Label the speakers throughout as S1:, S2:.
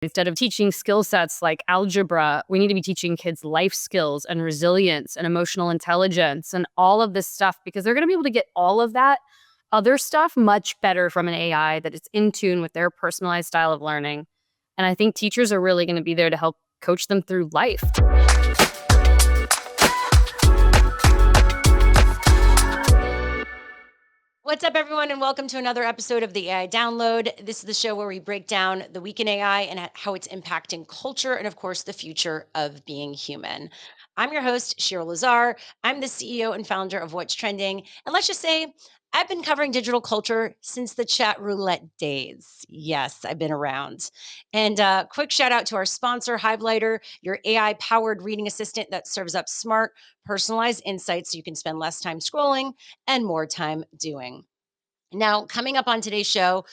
S1: Instead of teaching skill sets like algebra, we need to be teaching kids life skills and resilience and emotional intelligence and all of this stuff, because they're going to be able to get all of that other stuff much better from an AI that is in tune with their personalized style of learning. And I think teachers are really going to be there to help coach them through life.
S2: What's up, everyone, and welcome to another episode of the AI Download. This is the show where we break down the week in AI and how it's impacting culture and, of course, the future of being human. I'm your host, Shira Lazar. I'm the CEO and founder of What's Trending. And let's just say I've been covering digital culture since the chat roulette days. Yes, I've been around. And quick shout out to our sponsor, Hivelighter, your AI powered reading assistant that serves up smart, personalized insights so you can spend less time scrolling and more time doing. Now, coming up on today's show,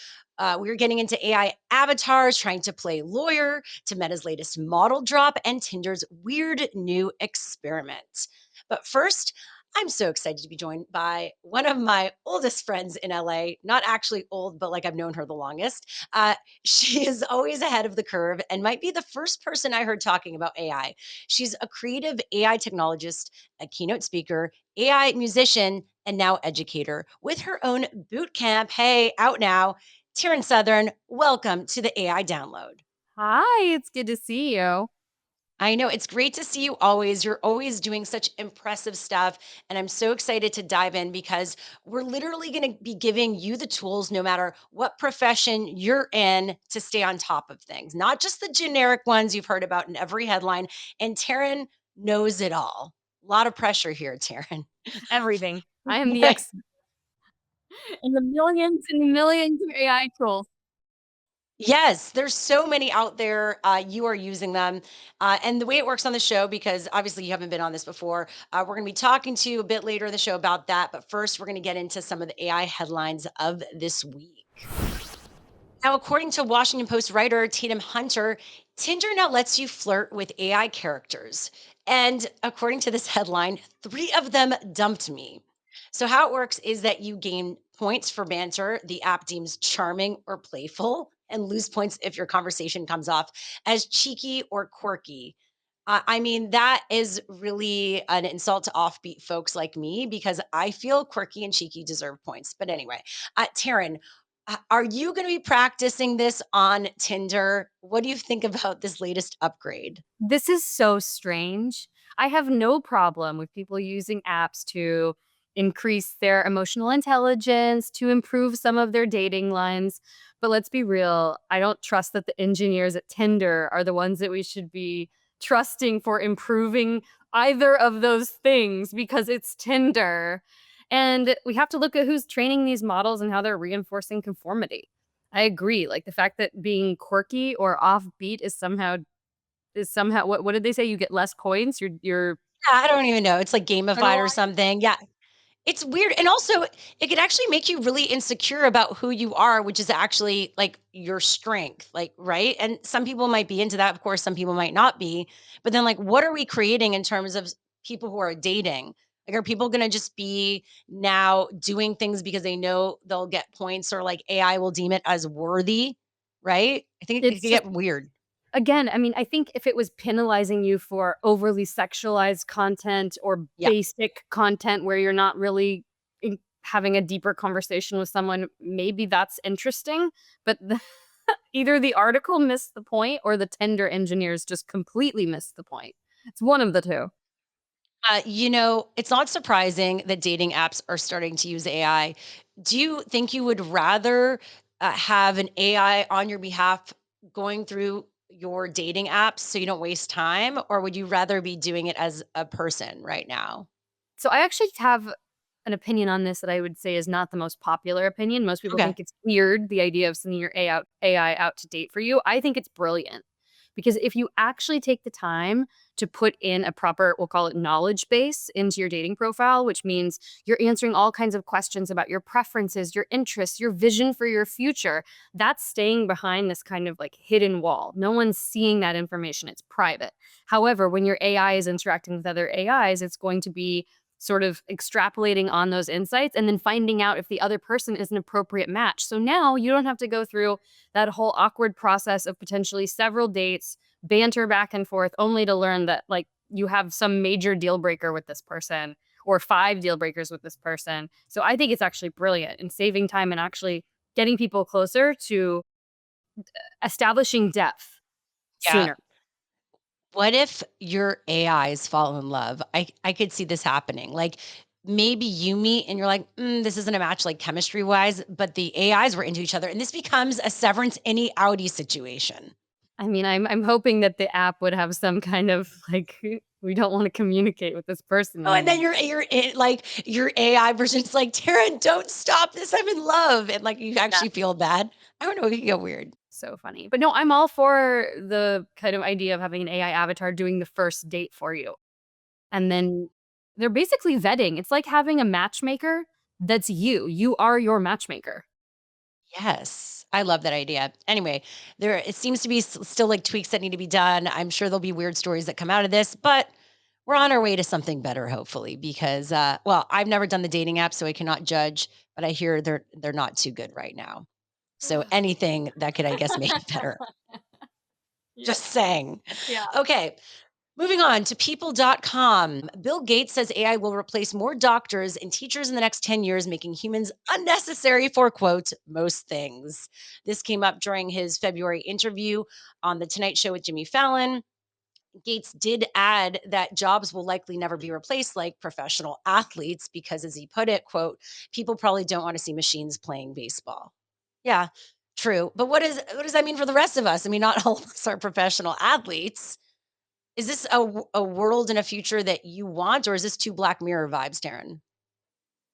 S2: we're getting into AI avatars, trying to play lawyer, to Meta's latest model drop, and Tinder's weird new experiment. But first, I'm so excited to be joined by one of my oldest friends in LA. Not actually old, but like I've known her the longest. She is always ahead of the curve and might be the first person I heard talking about AI. She's a creative AI technologist, a keynote speaker, AI musician, and now educator with her own boot camp. Hey, out now. Taryn Southern, welcome to the AI Download.
S1: Hi, it's good to see you.
S2: I know it's great to see you always. You're always doing such impressive stuff. And I'm so excited to dive in because we're literally going to be giving you the tools, no matter what profession you're in, to stay on top of things, not just the generic ones you've heard about in every headline. And Taryn knows it all. A lot of pressure here, Taryn.
S1: Everything. I am the expert in the millions and millions of AI tools.
S2: Yes, there's so many out there. You are using them. And the way it works on the show, because obviously you haven't been on this before, we're going to be talking to you a bit later in the show about that. But first, we're going to get into some of the AI headlines of this week. Now, according to Washington Post writer Tatum Hunter, Tinder now lets you flirt with AI characters. And according to this headline, 3 of them dumped me. So, how it works is that you gain points for banter the app deems charming or playful, and lose points if your conversation comes off as cheeky or quirky. I mean, that is really an insult to offbeat folks like me because I feel quirky and cheeky deserve points. But anyway, Taryn, are you going to be practicing this on Tinder? What do you think about this latest upgrade?
S1: This is so strange. I have no problem with people using apps to increase their emotional intelligence, to improve some of their dating lines. But let's be real, I don't trust that the engineers at Tinder are the ones that we should be trusting for improving either of those things, because it's Tinder. And we have to look at who's training these models and how they're reinforcing conformity. I agree. Like the fact that being quirky or offbeat is somehow what did they say? You get less coins? You're
S2: Yeah, I don't even know. It's like gamified or
S1: penalized?
S2: something. Yeah, it's weird. And also, it could actually make you really insecure about who you are, which is actually like your strength, like, right? And some people might be into that. Of course, some people might not be. But then, like, what are we creating in terms of people who are dating? Like, are people going to just be now doing things because they know they'll get points, or like AI will deem it as worthy, right? I think it
S1: It's
S2: could
S1: just
S2: get weird.
S1: again, I mean, I think if it was penalizing you for overly sexualized content or
S2: Yeah.
S1: basic content where you're not really having a deeper conversation with someone, maybe that's interesting. But either the article missed the point or the Tinder engineers just completely missed the point. It's one of the two.
S2: It's not surprising that dating apps are starting to use AI. Do you think you would rather have an AI on your behalf going through your dating apps so you don't waste time, or would you rather be doing it as a person right now?
S1: So I actually have an opinion on this that I would say is not the most popular opinion. Most people
S2: Okay.
S1: think it's weird, the idea of sending your AI out to date for you. I think it's brilliant, because if you actually take the time to put in a proper, we'll call it knowledge base into your dating profile, which means you're answering all kinds of questions about your preferences, your interests, your vision for your future, that's staying behind this kind of like hidden wall. No one's seeing that information. It's private. However, when your AI is interacting with other AIs, it's going to be sort of extrapolating on those insights and then finding out if the other person is an appropriate match. So now you don't have to go through that whole awkward process of potentially several dates, banter back and forth, only to learn that like you have some major deal breaker with this person or 5 deal breakers with this person. So I think it's actually brilliant in saving time and actually getting people closer to establishing depth
S2: Yeah.
S1: sooner.
S2: What if your AIs fall in love? I could see this happening. Like maybe you meet and you're like, this isn't a match like chemistry wise, but the AIs were into each other, and this becomes a severance any outie situation.
S1: I mean, I'm hoping that the app would have some kind of like, we don't want to communicate with this person
S2: Oh, and then
S1: anymore.
S2: your AI version's like, Taryn, don't stop this. I'm in love. And like you
S1: Yeah.
S2: actually feel bad. I don't know, it could get weird.
S1: So funny. But no, I'm all for the kind of idea of having an AI avatar doing the first date for you. And then they're basically vetting. It's like having a matchmaker that's you. You are your matchmaker.
S2: Yes, I love that idea. Anyway, there it seems to be still like tweaks that need to be done. I'm sure there'll be weird stories that come out of this, but we're on our way to something better, hopefully. Because, well, I've never done the dating app, so I cannot judge. But I hear they're not too good right now. So anything that could, I guess, make it better.
S1: Yeah.
S2: Just saying.
S1: Yeah.
S2: Okay, moving on to people.com. Bill Gates says AI will replace more doctors and teachers in the next 10 years, making humans unnecessary for, quote, most things. This came up during his February interview on The Tonight Show with Jimmy Fallon. Gates did add that jobs will likely never be replaced like professional athletes because, as he put it, quote, people probably don't want to see machines playing baseball. Yeah, true. But what does that mean for the rest of us? I mean, not all of us are professional athletes. Is this a world in a future that you want, or is this too Black Mirror vibes, Darren?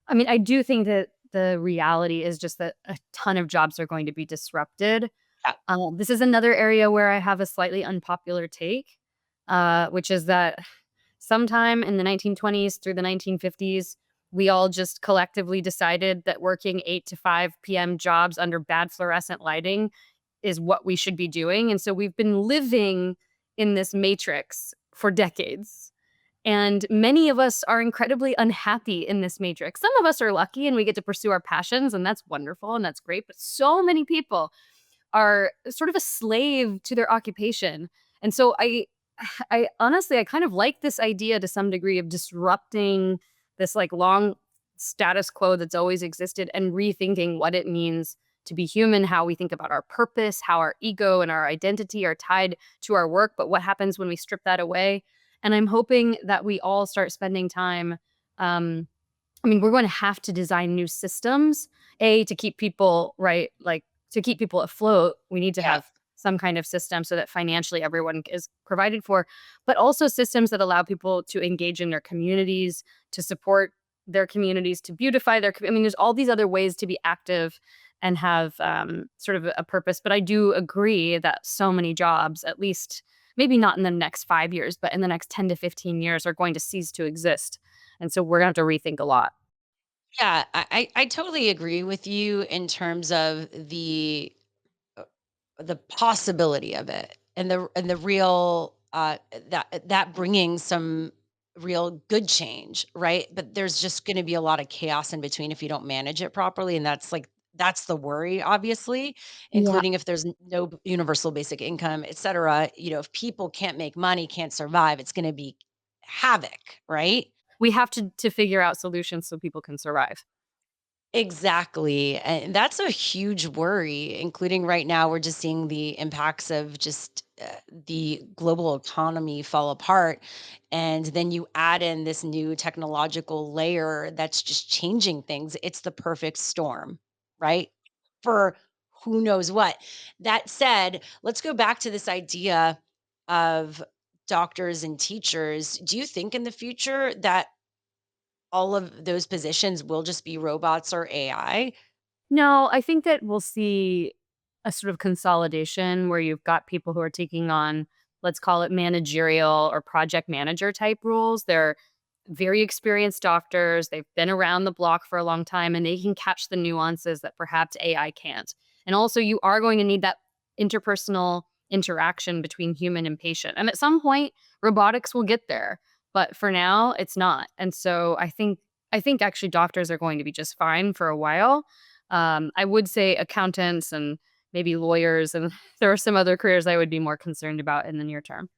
S1: I mean, I do think that the reality is just that a ton of jobs are going to be disrupted.
S2: Yeah,
S1: This is another area where I have a slightly unpopular take, which is that sometime in the 1920s through the 1950s, we all just collectively decided that working 8 to 5 p.m. jobs under bad fluorescent lighting is what we should be doing. And so we've been living in this matrix for decades. And many of us are incredibly unhappy in this matrix. Some of us are lucky and we get to pursue our passions, and that's wonderful and that's great. But so many people are sort of a slave to their occupation. And so I honestly I kind of like this idea to some degree of disrupting this like long status quo that's always existed and rethinking what it means to be human, how we think about our purpose, how our ego and our identity are tied to our work, but what happens when we strip that away. And I'm hoping that we all start spending time um I mean, we're going to have to design new systems, A, to keep people right, like, to keep people afloat, we need to
S2: yeah,
S1: have some kind of system so that financially everyone is provided for, but also systems that allow people to engage in their communities, to support their communities, to beautify their I mean, there's all these other ways to be active and have, sort of a purpose, but I do agree that so many jobs, at least maybe not in the next 5 years, but in the next 10 to 15 years, are going to cease to exist, and so we're gonna have to rethink a lot.
S2: yeah. I totally agree with you in terms of uh, the possibility of it and the real that bringing some real good change, right? But there's just going to be a lot of chaos in between if you don't manage it properly, and that's the worry, obviously,
S1: Yeah.
S2: including if there's no universal basic income, et cetera. If people can't make money, can't survive, it's going to be havoc, right?
S1: We have to figure out solutions so people can survive.
S2: Exactly. And that's a huge worry, including right now, we're just seeing the impacts of just the global economy fall apart. And then you add in this new technological layer that's just changing things. It's the perfect storm, right? For who knows what. That said, let's go back to this idea of doctors and teachers. Do you think in the future that all of those positions will just be robots or AI?
S1: No, I think that we'll see a sort of consolidation where you've got people who are taking on, let's call it managerial or project manager type roles. They're very experienced doctors. They've been around the block for a long time and they can catch the nuances that perhaps AI can't. And also, you are going to need that interpersonal interaction between human and patient. And at some point, robotics will get there. but for now, it's not. And so I think actually doctors are going to be just fine for a while. I would say accountants and maybe lawyers, and there are some other careers I would be more concerned about in the near term.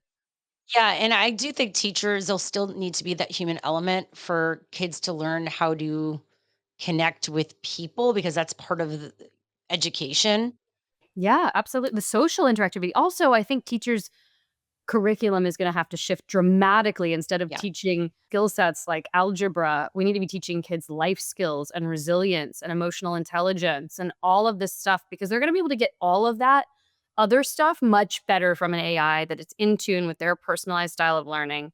S2: Yeah, and I do think teachers, they'll still need to be that human element for kids to learn how to connect with people because that's part of the education.
S1: Yeah, absolutely. The social interactivity. Also, I think teachers curriculum is gonna have to shift dramatically. Instead of
S2: Yeah.
S1: teaching skill sets like algebra, we need to be teaching kids life skills and resilience and emotional intelligence and all of this stuff, because they're gonna be able to get all of that other stuff much better from an AI that it's in tune with their personalized style of learning.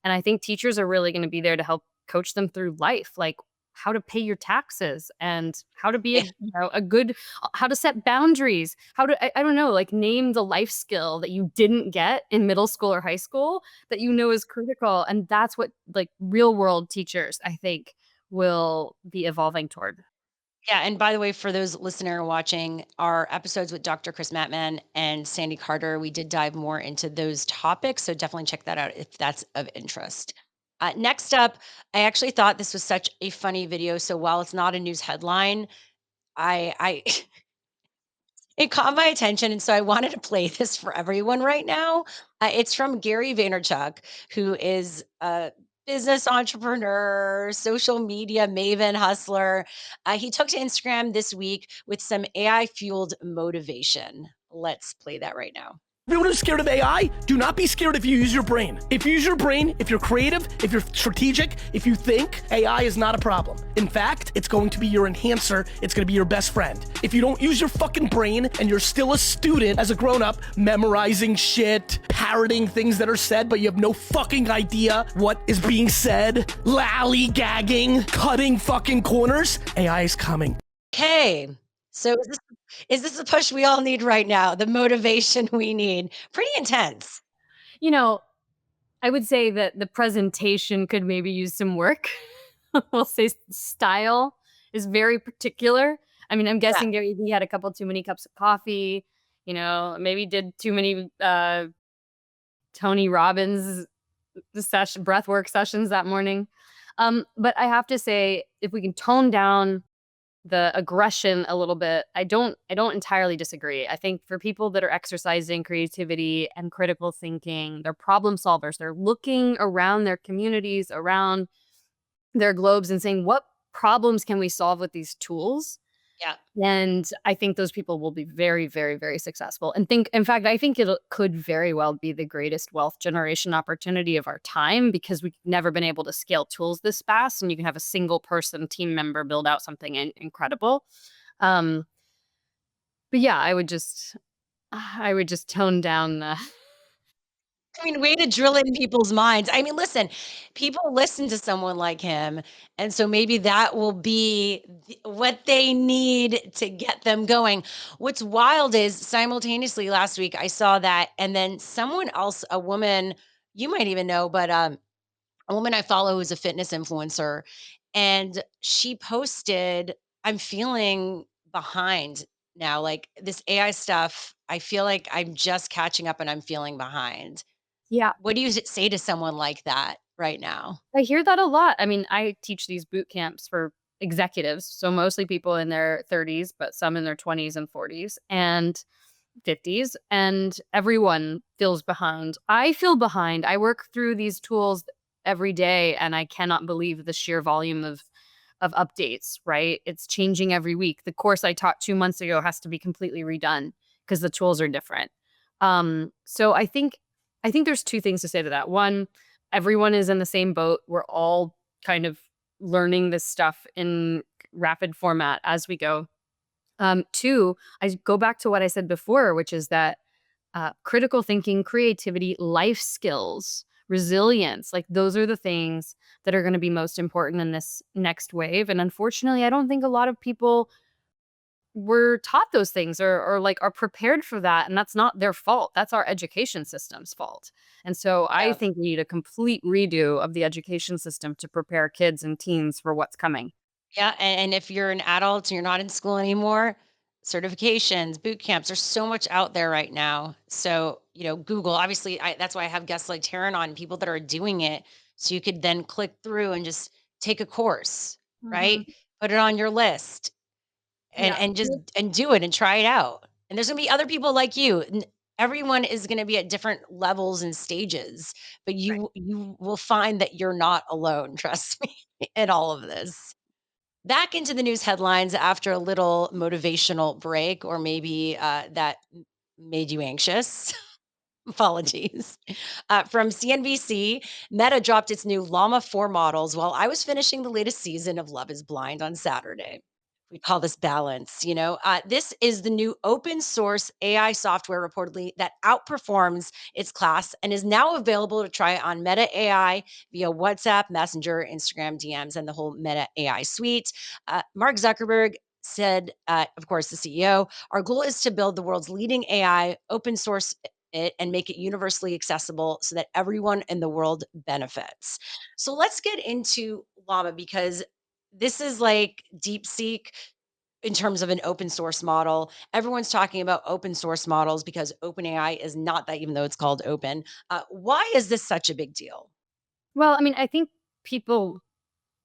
S1: And I think teachers are really gonna be there to help coach them through life, like how to pay your taxes and how to be a,
S2: Yeah.
S1: a good, how to set boundaries, how to, I don't know, like name the life skill that you didn't get in middle school or high school that you know is critical. And that's what like real world teachers, I think, will be evolving toward.
S2: Yeah, and by the way, for those listener watching, our episodes with Dr. Chris Mattman and Sandy Carter, we did dive more into those topics. So definitely check that out if that's of interest. Next up, I actually thought this was such a funny video. So while it's not a news headline, I it caught my attention, and so I wanted to play this for everyone right now. It's from Gary Vaynerchuk, who is a business entrepreneur, social media maven, hustler. He took to Instagram this week with some AI fueled motivation. Let's play that right now.
S3: Everyone who's scared of AI, do not be scared if you use your brain. If you use your brain, if you're creative, if you're strategic, if you think, AI is not a problem. In fact, it's going to be your enhancer, it's gonna be your best friend. If you don't use your fucking brain and you're still a student as a grown-up, memorizing shit, parroting things that are said, but you have no fucking idea what is being said, lollygagging, cutting fucking corners, AI is coming.
S2: Okay. So is this the push we all need right now? The motivation we need? Pretty intense.
S1: You know, I would say that the presentation could maybe use some work. We'll say style is very particular. I mean, I'm
S2: Yeah.
S1: guessing Gary Vee had a couple too many cups of coffee, maybe did too many Tony Robbins breath work sessions that morning. But I have to say, if we can tone down the aggression a little bit, I don't entirely disagree. I think for people that are exercising creativity and critical thinking, they're problem solvers. They're looking around their communities, around their globes and saying, what problems can we solve with these tools?
S2: Yeah.
S1: And I think those people will be very, very, very successful. And in fact, I think it could very well be the greatest wealth generation opportunity of our time, because we've never been able to scale tools this fast. And you can have a single person team member build out something incredible. Um, but yeah, I would just tone down the
S2: I mean, way to drill in people's minds. I mean, listen, people listen to someone like him, and so maybe that will be what they need to get them going. What's wild is simultaneously last week I saw that, and then someone else, a woman you might even know, but a woman I follow who's a fitness influencer, and she posted, "I'm feeling behind now. Like this AI stuff, I feel like I'm just catching up, and I'm feeling behind."
S1: yeah.
S2: What do you say to someone like that right now?
S1: I hear that a lot. I mean, I teach these boot camps for executives, so mostly people in their 30s, but some in their 20s and 40s and 50s, and everyone feels behind. I feel behind. I work through these tools every day, and I cannot believe the sheer volume of updates, right? It's changing every week. The course I taught 2 months ago has to be completely redone because the tools are different. So I think there's 2 things to say to that. One, everyone is in the same boat. We're all kind of learning this stuff in rapid format as we go. 2, I go back to what I said before, which is that critical thinking, creativity, life skills, resilience, like those are the things that are going to be most important in this next wave. And unfortunately, I don't think a lot of people were taught those things, or like are prepared for that. And that's not their fault. That's our education system's fault. And so I
S2: Yeah.
S1: think we need a complete redo of the education system to prepare kids and teens for what's coming.
S2: Yeah, and if you're an adult and you're not in school anymore, certifications, boot camps. There's so much out there right now. So, Google, obviously, that's why I have guests like Taryn on, people that are doing it. So you could then click through and just take a course, right?
S1: Mhm.
S2: Put it on your list and
S1: Yeah.
S2: and just and do it and try it out. And there's gonna be other people like you. Everyone is gonna be at different levels and stages, but you will find that you're not alone, trust me, in all of this. Back into the news headlines after a little motivational break, or maybe that made you anxious. Apologies. From CNBC, Meta dropped its new Llama 4 models while I was finishing the latest season of Love is Blind on Saturday. We call this balance. This is the new open source AI software reportedly that outperforms its class and is now available to try on Meta AI via WhatsApp, Messenger, Instagram DMs, and the whole Meta AI suite. Mark Zuckerberg said, of course, the CEO, our goal is to build the world's leading AI, open source it, and make it universally accessible so that everyone in the world benefits. So let's get into Llama, because this is like DeepSeek in terms of an open source model. Everyone's talking about open source models because OpenAI is not that, even though it's called open. Why is this such a big deal?
S1: Well, I mean, I think people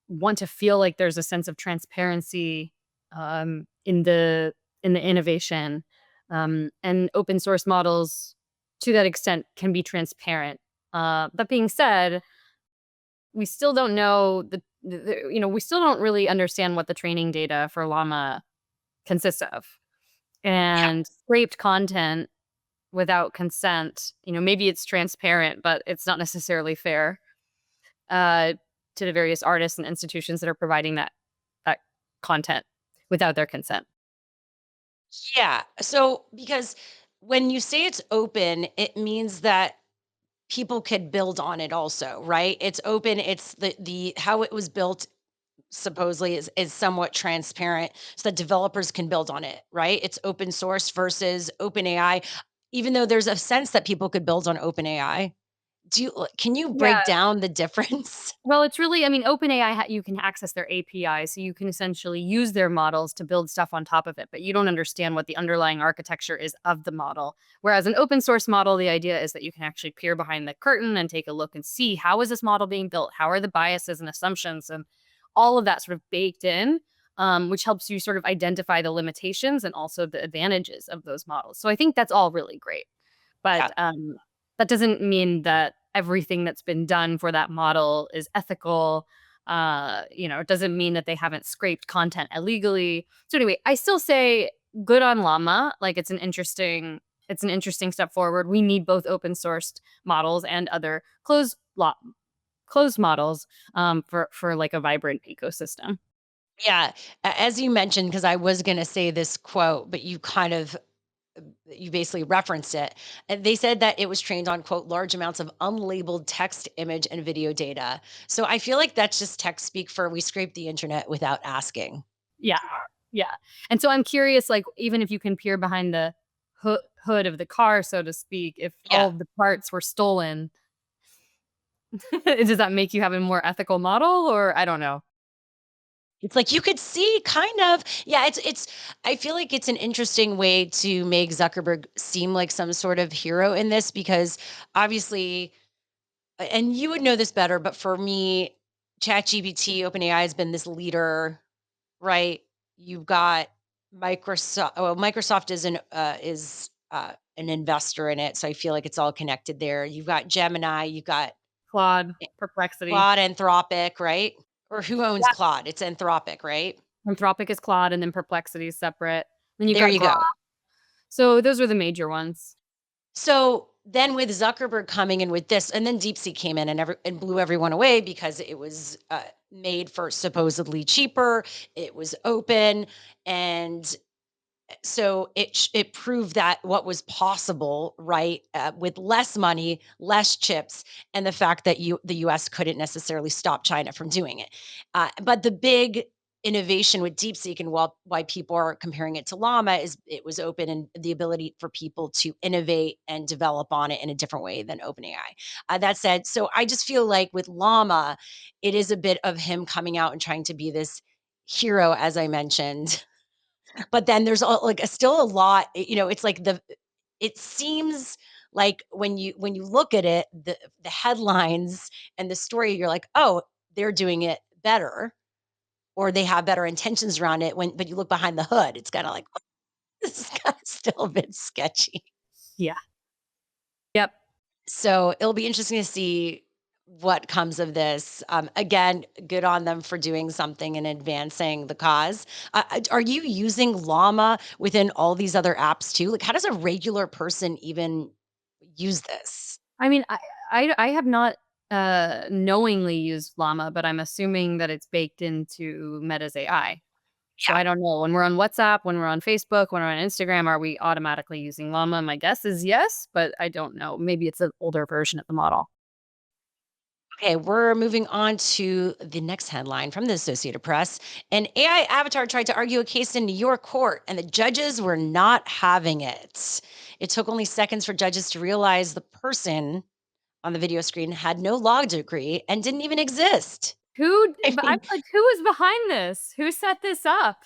S1: want to feel like there's a sense of transparency in the innovation, and open source models to that extent can be transparent. That being said, we still don't know we still don't really understand what the training data for Llama consists of,
S2: Yeah.
S1: and scraped content without consent. Maybe it's transparent, but it's not necessarily fair uh, to the various artists and institutions that are providing that content without their consent.
S2: Yeah. So, because when you say it's open, it means that people could build on it also, right? It's open. It's the how it was built supposedly is somewhat transparent so that developers can build on it, right? It's open source versus open AI. Even though there's a sense that people could build on open AI. Can you
S1: Yeah.
S2: break down the difference?
S1: Well, it's really, I mean, OpenAI, you can access their API, so you can essentially use their models to build stuff on top of it, but you don't understand what the underlying architecture is of the model. Whereas an open source model, the idea is that you can actually peer behind the curtain and take a look and see, how is this model being built? How are the biases and assumptions and all of that sort of baked in, which helps you sort of identify the limitations and also the advantages of those models. So I think that's all really great. But
S2: Yeah.
S1: that doesn't mean that everything that's been done for that model is ethical. It doesn't mean that they haven't scraped content illegally. So anyway, I still say good on Llama. Like, it's an interesting step forward. We need both open sourced models and other closed models, for like a vibrant ecosystem.
S2: Yeah. As you mentioned, because I was going to say this quote, but you basically referenced it. And they said that it was trained on, quote, large amounts of unlabeled text, image, and video data. So I feel like that's just tech speak for we scrape the internet without asking.
S1: Yeah, yeah. And so I'm curious, like, even if you can peer behind the hood of the car, so to speak, if all
S2: Yeah.
S1: of the parts were stolen, does that make you have a more ethical model, or I don't know?
S2: It's like you could see kind of. Yeah, it's I feel like it's an interesting way to make Zuckerberg seem like some sort of hero in this, because obviously, and you would know this better, but for me, ChatGPT, OpenAI has been this leader, right? You've got Microsoft. Well, Microsoft is an investor in it, so I feel like it's all connected there. You've got Gemini, you've got
S1: Claude, Perplexity.
S2: Claude, Anthropic, right? Or who owns
S1: Yeah,
S2: Claude? It's Anthropic, right?
S1: Anthropic is Claude, and then Perplexity is separate. Then you've
S2: There
S1: got
S2: you
S1: Grok.
S2: go.
S1: So those are the major ones.
S2: So then with Zuckerberg coming in with this, and then DeepSeek came in and blew everyone away because it was made for supposedly cheaper. It was open, and so it proved that what was possible, right, with less money, less chips, and the fact that the U.S. couldn't necessarily stop China from doing it. But the big innovation with DeepSeek, and why people are comparing it to Llama, is it was open and the ability for people to innovate and develop on it in a different way than OpenAI. That said, so I just feel like with Llama, it is a bit of him coming out and trying to be this hero, as I mentioned, But then there's like still a lot, it's like it seems like when you look at it, the headlines and the story, you're like, oh, they're doing it better, or they have better intentions around it. But you look behind the hood, it's kind of like this is kind of still a bit sketchy.
S1: Yeah. Yep.
S2: So it'll be interesting to see what comes of this. Again, good on them for doing something and advancing the cause. Are you using Llama within all these other apps too? Like, how does a regular person even use this?
S1: I mean, I have not knowingly used Llama, but I'm assuming that it's baked into Meta's AI. So
S2: Yeah.
S1: I don't know. When we're on WhatsApp, when we're on Facebook, when we're on Instagram, are we automatically using Llama? My guess is yes, but I don't know. Maybe it's an older version of the model.
S2: Okay, we're moving on to the next headline from the Associated Press. An AI avatar tried to argue a case in New York court, and the judges were not having it. It took only seconds for judges to realize the person on the video screen had no law degree and didn't even exist. I
S1: But I'm
S2: mean,
S1: like, who is behind this? Who set this up?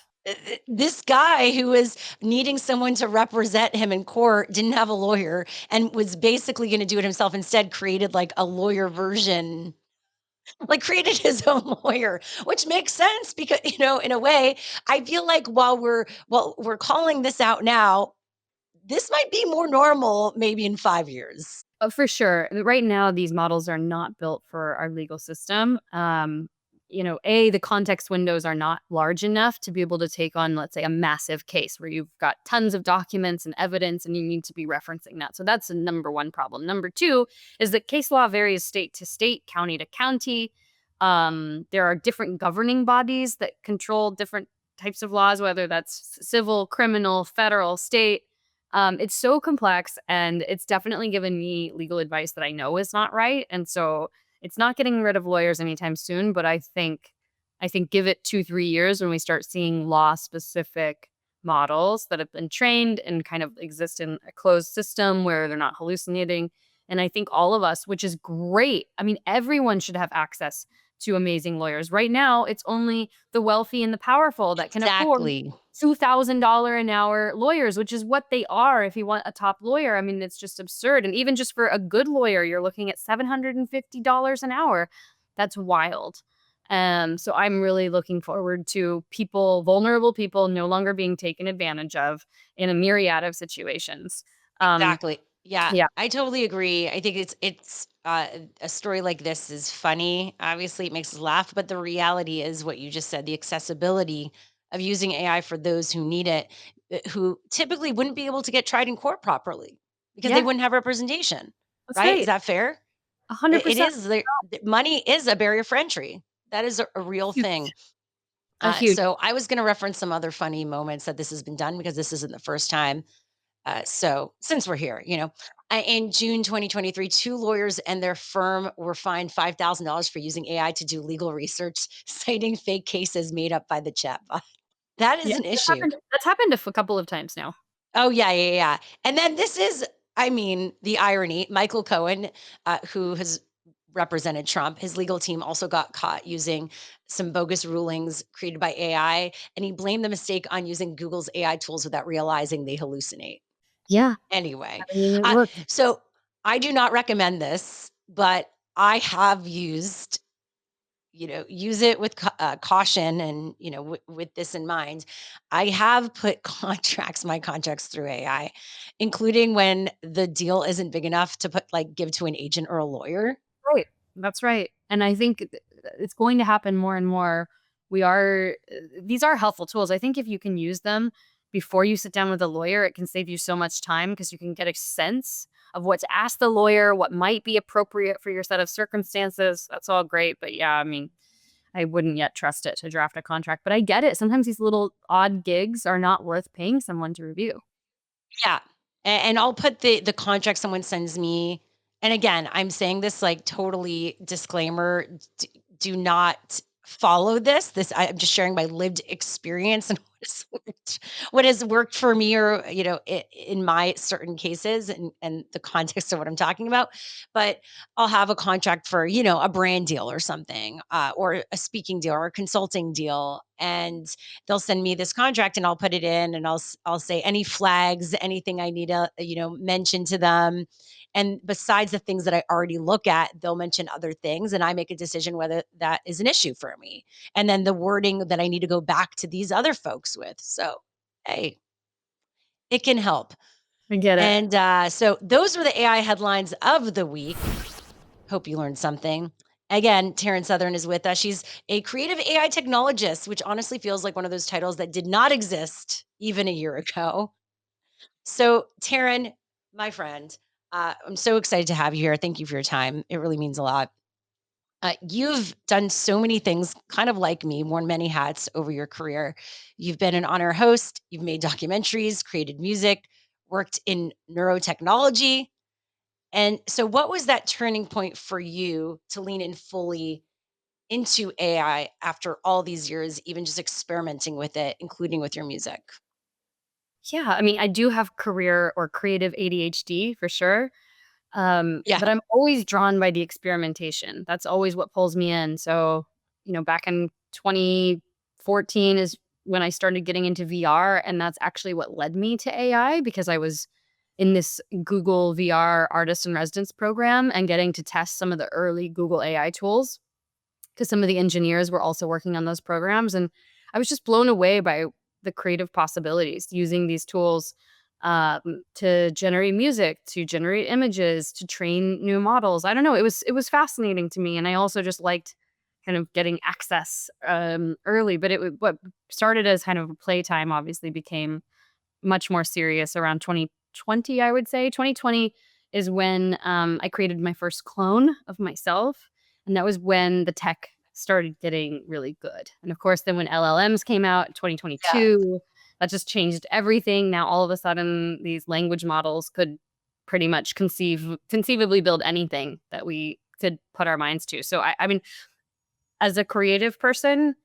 S2: this guy who was needing someone to represent him in court didn't have a lawyer and was basically going to do it himself, instead created like a lawyer version, like created his own lawyer, which makes sense because, in a way, I feel like while we're calling this out now, this might be more normal maybe in 5 years.
S1: Oh, for sure. Right now, these models are not built for our legal system. The context windows are not large enough to be able to take on, let's say, a massive case where you've got tons of documents and evidence and you need to be referencing that. So that's a number one problem. Number two is that case law varies state to state, county to county. There are different governing bodies that control different types of laws, whether that's civil, criminal, federal, state. It's so complex, and it's definitely given me legal advice that I know is not right, and so it's not getting rid of lawyers anytime soon, but I think give it 2, 3 years when we start seeing law-specific models that have been trained and kind of exist in a closed system where they're not hallucinating, and I think all of us, which is great. I mean, everyone should have access to amazing lawyers. Right now, it's only the wealthy and the powerful that can afford
S2: Exactly.
S1: $2,000 an hour lawyers, which is what they are if you want a top lawyer. I mean, it's just absurd. And even just for a good lawyer, you're looking at $750 an hour. That's wild. So I'm really looking forward to vulnerable people, no longer being taken advantage of in a myriad of situations. Um,
S2: Exactly. Yeah,
S1: yeah,
S2: I totally agree. I think a story like this is funny. Obviously, it makes us laugh, but the reality is what you just said, the accessibility of using AI for those who need it, who typically wouldn't be able to get tried in court properly because they
S1: yeah,
S2: wouldn't have representation,
S1: that's
S2: right? Is
S1: right.
S2: that fair?
S1: A hundred
S2: It
S1: percent.
S2: is money is a barrier for entry. That is a real thing.
S1: Huge. A huge.
S2: So I was going to reference some other funny moments that this has been done because this isn't the first time. So since we're here, in June 2023, two lawyers and their firm were fined $5,000 for using AI to do legal research, citing fake cases made up by the chatbot. That is
S1: Yeah,
S2: an issue.
S1: that's happened a couple of times now.
S2: Oh, yeah, yeah, yeah. And then this is, I mean, the irony. Michael Cohen, who has represented Trump, his legal team also got caught using some bogus rulings created by AI, and he blamed the mistake on using Google's AI tools without realizing they hallucinate.
S1: Yeah.
S2: Anyway,
S1: I mean,
S2: uh,
S1: look.
S2: so I do not recommend this, but I have used, use it with caution, and with this in mind. I have put my contracts through AI, including when the deal isn't big enough to give to an agent or a lawyer.
S1: Right. That's right. And I think it's going to happen more and more. These are helpful tools. I think if you can use them before you sit down with a lawyer, it can save you so much time because you can get a sense of what to ask the lawyer, what might be appropriate for your set of circumstances. That's all great. But yeah, I mean, I wouldn't yet trust it to draft a contract. But I get it. Sometimes these little odd gigs are not worth paying someone to review.
S2: Yeah. And I'll put the contract someone sends me. And again, I'm saying this like totally disclaimer. Do not followed I'm just sharing my lived experience and what has worked for me, or in my certain cases, and the context of what I'm talking about. But I'll have a contract for a brand deal or something, or a speaking deal or a consulting deal, and they'll send me this contract, and I'll put it in, and I'll say any flags, anything I need to mention to them. And besides the things that I already look at, they'll mention other things, and I make a decision whether that is an issue for me. And then the wording that I need to go back to these other folks with. So, hey, it can help.
S1: I get it.
S2: And so those were the AI headlines of the week. Hope you learned something. Again, Taryn Southern is with us. She's a creative AI technologist, which honestly feels like one of those titles that did not exist even a year ago. So, Taryn, my friend, I'm so excited to have you here. Thank you for your time. It really means a lot. You've done so many things, kind of like me, worn many hats over your career. You've been an on-air host, you've made documentaries, created music, worked in neurotechnology. And so, what was that turning point for you to lean in fully into AI after all these years, even just experimenting with it, including with your music?
S1: Yeah, I mean, I do have career or creative ADHD for sure.
S2: Yeah.
S1: But I'm always drawn by the experimentation. That's always what pulls me in. So, back in 2014 is when I started getting into VR, and that's actually what led me to AI because I was in this Google VR artist in residence program and getting to test some of the early Google AI tools because some of the engineers were also working on those programs. And I was just blown away by the creative possibilities using these tools to generate music, to generate images, to train new models. I don't know. It was fascinating to me, and I also just liked kind of getting access early. But what started as kind of a playtime obviously became much more serious around 2020, I would say. 2020 is when I created my first clone of myself. And that was when the tech started getting really good. And of course, then when LLMs came out in
S2: Yeah.
S1: 2022, that just changed everything. Now, all of a sudden, these language models could pretty much conceivably build anything that we could put our minds to. So, I mean, as a creative person,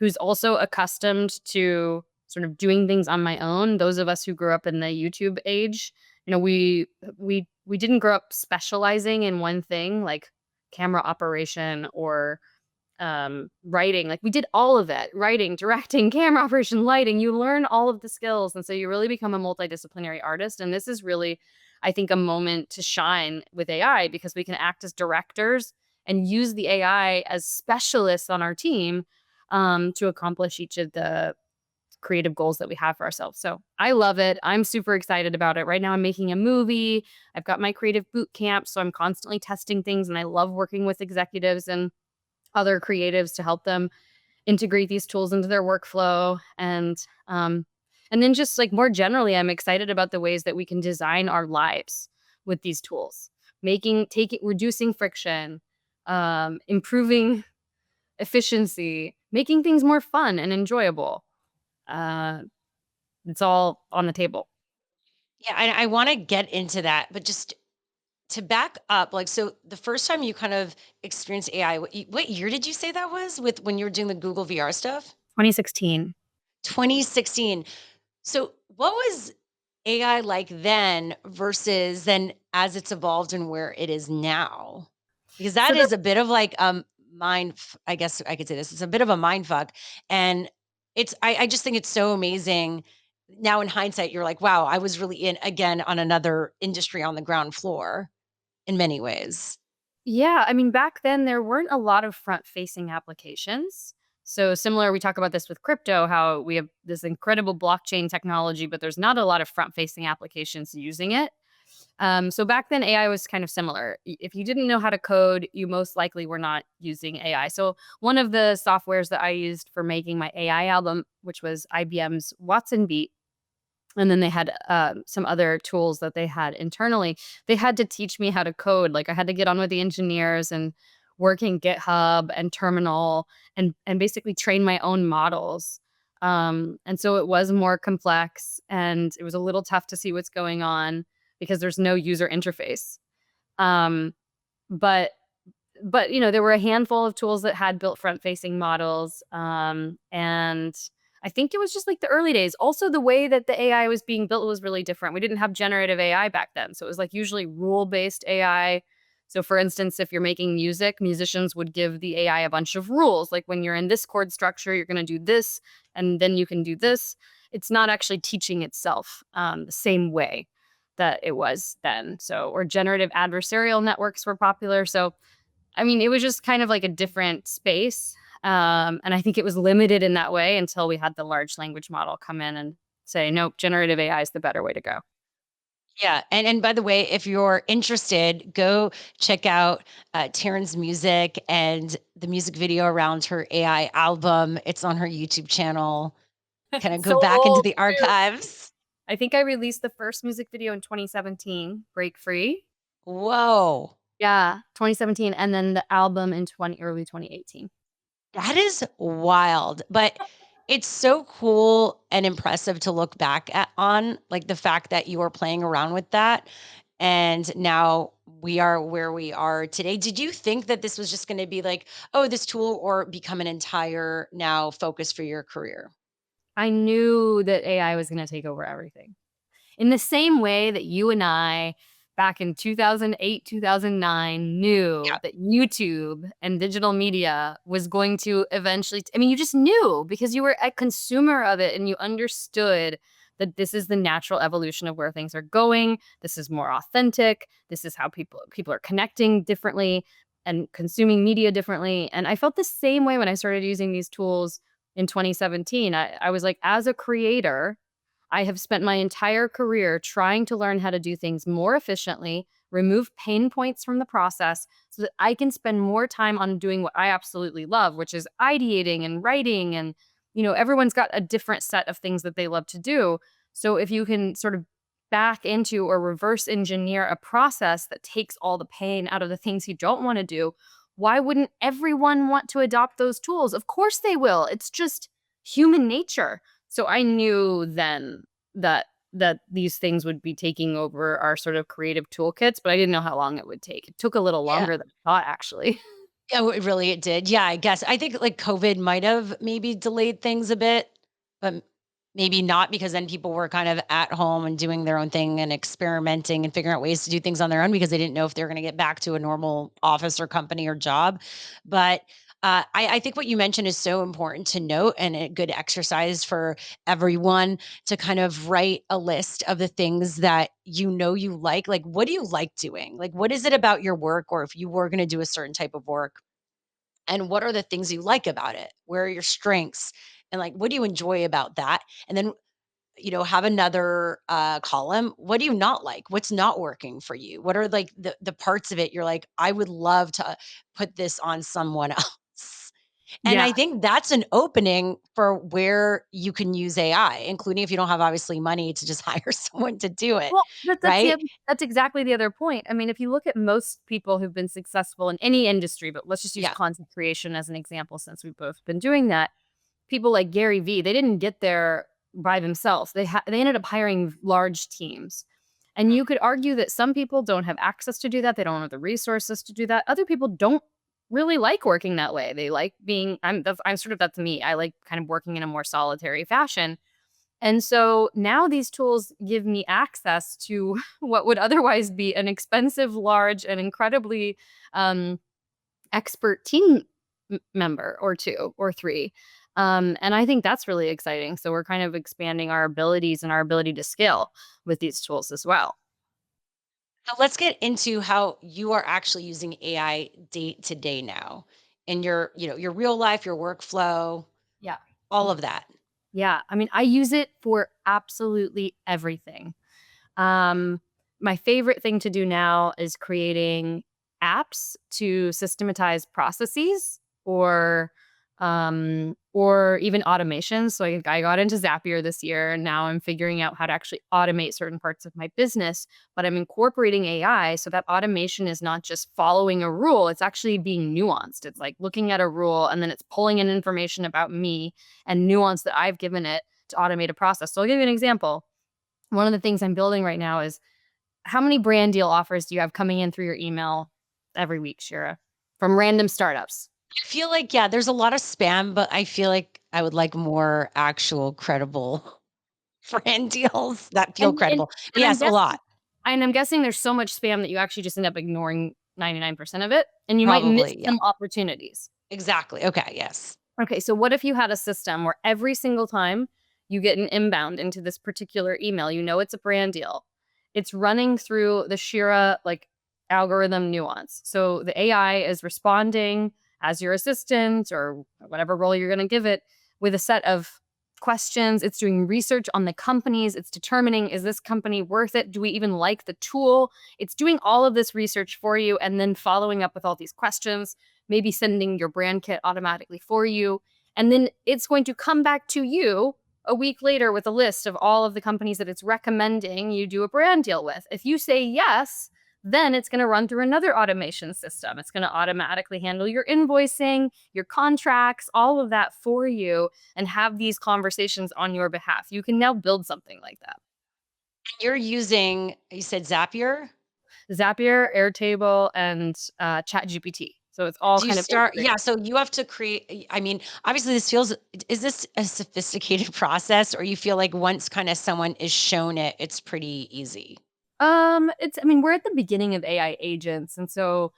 S1: who's also accustomed to sort of doing things on my own. Those of us who grew up in the YouTube age, we didn't grow up specializing in one thing like camera operation or writing. Like we did all of it: writing, directing, camera operation, lighting. You learn all of the skills, and so you really become a multidisciplinary artist. And this is really, I think, a moment to shine with AI because we can act as directors and use the AI as specialists on our team to accomplish each of the creative goals that we have for ourselves. So I love it. I'm super excited about it. Right now, I'm making a movie. I've got my creative boot camp. So I'm constantly testing things, and I love working with executives and other creatives to help them integrate these tools into their workflow. And then just like more generally, I'm excited about the ways that we can design our lives with these tools, reducing friction, improving efficiency, making things more fun and enjoyable. Uh, it's all on the table.
S2: Yeah. I want to get into that, but just to back up, like, so the first time you kind of experienced AI, what year did you say that was with when you were doing the Google VR stuff?
S1: 2016.
S2: 2016. So what was AI like then versus then as it's evolved and where it is now? Because
S1: So
S2: that
S1: the
S2: is a bit of like I guess I could say this. It's a bit of a mind fuck. And I just think it's so amazing. Now in hindsight, you're like, wow, I was really in again on another industry on the ground floor in many ways.
S1: Yeah, I mean, back then there weren't a lot of front-facing applications. So similar, we talk about this with crypto, how we have this incredible blockchain technology, but there's not a lot of front-facing applications using it. So back then, AI was kind of similar. If you didn't know how to code, you most likely were not using AI. So one of the softwares that I used for making my AI album, which was IBM's Watson Beat, and then they had some other tools that they had internally. They had to teach me how to code. Like I had to get on with the engineers and work in GitHub and Terminal and basically train my own models. And so it was more complex and it was a little tough to see what's going on because there's no user interface. Um, but but there were a handful of tools that had built front-facing models, and I think it was just like the early days. Also, the way that the AI was being built was really different. We didn't have generative AI back then, so it was like usually rule-based AI. So, for instance, if you're making music, musicians would give the AI a bunch of rules, like when you're in this chord structure, you're going to do this, and then you can do this. It's not actually teaching itself the same way that it was then. So, or generative adversarial networks were popular. So, I mean, it was just kind of like a different space. And I think it was limited in that way until we had the large language model come in and say, nope, generative AI is the better way to go.
S2: Yeah, and by the way, if you're interested, go check out Taryn's music and the music video around her AI album. It's on her YouTube channel. Kind of
S1: So
S2: go back into
S1: old
S2: the
S1: too.
S2: archives.
S1: I think I released the first music video in 2017, Break Free.
S2: Whoa.
S1: Yeah, 2017, and then the album in early 2018.
S2: That is wild, but it's so cool and impressive to look back at on, like, the fact that you are playing around with that, and now we are where we are today. Did you think that this was just gonna be like, "Oh, this tool," or become an entire now focus for your career?
S1: I knew that AI was going to take over everything. In the same way that you and I, back in 2008, 2009, knew
S2: Yeah,
S1: that YouTube and digital media was going to eventually, I mean, you just knew because you were a consumer of it and you understood that this is the natural evolution of where things are going. This is more authentic. This is how people are connecting differently and consuming media differently. And I felt the same way when I started using these tools in 2017. I was like, as a creator, I have spent my entire career trying to learn how to do things more efficiently, remove pain points from the process so that I can spend more time on doing what I absolutely love, which is ideating and writing. And, everyone's got a different set of things that they love to do. So if you can sort of back into or reverse engineer a process that takes all the pain out of the things you don't want to do, why wouldn't everyone want to adopt those tools? Of course they will. It's just human nature. So I knew then that these things would be taking over our sort of creative toolkits, but I didn't know how long it would take. It took a little
S2: yeah.
S1: longer than I thought, actually.
S2: Yeah, it did. Yeah, I guess. I think, like, COVID might have maybe delayed things a bit, but maybe not because then people were kind of at home and doing their own thing and experimenting and figuring out ways to do things on their own because they didn't know if they were gonna get back to a normal office or company or job. But, I think what you mentioned is so important to note and a good exercise for everyone to kind of write a list of the things that you like. Like, what do you like doing? Like, what is it about your work, or if you were gonna do a certain type of work, and what are the things you like about it? Where are your strengths? And, like, what do you enjoy about that? And then, have another column. What do you not like? What's not working for you? What are, like, the parts of it you're like, I would love to put this on someone else. And
S1: Yeah.
S2: I think that's an opening for where you can use AI, including if you don't have obviously money to just hire someone to do it,
S1: Well,
S2: right?
S1: that's exactly the other point. I mean, if you look at most people who've been successful in any industry, but let's just use
S2: Yeah.
S1: content creation as an example since we've both been doing that. People like Gary Vee, they didn't get there by themselves. They ended up hiring large teams. And you could argue that some people don't have access to do that. They don't have the resources to do that. Other people don't really like working that way. They like being I'm sort of that's me. I like kind of working in a more solitary fashion. And so now these tools give me access to what would otherwise be an expensive, large, and incredibly um, expert team member or two or three. And I think that's really exciting. So we're kind of expanding our abilities and our ability to scale with these tools as well.
S2: So let's get into how you are actually using AI day to day now in your real life, your workflow,
S1: Yeah.
S2: all of that.
S1: Yeah. I mean, I use it for absolutely everything. Um, my favorite thing to do now is creating apps to systematize processes or even automations. So I got into Zapier this year and now I'm figuring out how to actually automate certain parts of my business, but I'm incorporating AI so that automation is not just following a rule, it's actually being nuanced. It's like looking at a rule and then it's pulling in information about me and nuance that I've given it to automate a process. So I'll give you an example. One of the things I'm building right now is how many brand deal offers do you have coming in through your email every week, Shira? from random startups.
S2: I feel like, yeah, there's a lot of spam, but I feel like I would like more actual credible brand deals that feel
S1: And and
S2: credible. But
S1: and I'm
S2: yes, a
S1: guessing
S2: lot.
S1: and I'm guessing there's so much spam that you actually just end up ignoring 99% of it, and you might miss
S2: Probably, yeah.
S1: some opportunities.
S2: Exactly. Okay, yes.
S1: Okay, so what if you had a system where every single time you get an inbound into this particular email, you know it's a brand deal. It's running through the Shira like algorithm nuance. So the AI is responding as your assistant or whatever role you're going to give it with a set of questions. It's doing research on the companies. It's determining, is this company worth it? Do we even like the tool? It's doing all of this research for you and then following up with all these questions, maybe sending your brand kit automatically for you. And then it's going to come back to you a week later with a list of all of the companies that it's recommending you do a brand deal with. If you say yes, then it's going to run through another automation system. It's going to automatically handle your invoicing, your contracts, all of that for you, and have these conversations on your behalf. You can now build something like that.
S2: You're using, you said Zapier?
S1: Zapier, Airtable, and ChatGPT. So it's all
S2: Do you
S1: kind of
S2: start
S1: integrated.
S2: yeah, so you have to create I mean, obviously this feels is this a sophisticated process or you feel like once kinda someone is shown it, it's pretty easy?
S1: I mean, we're at the beginning of AI agents, and so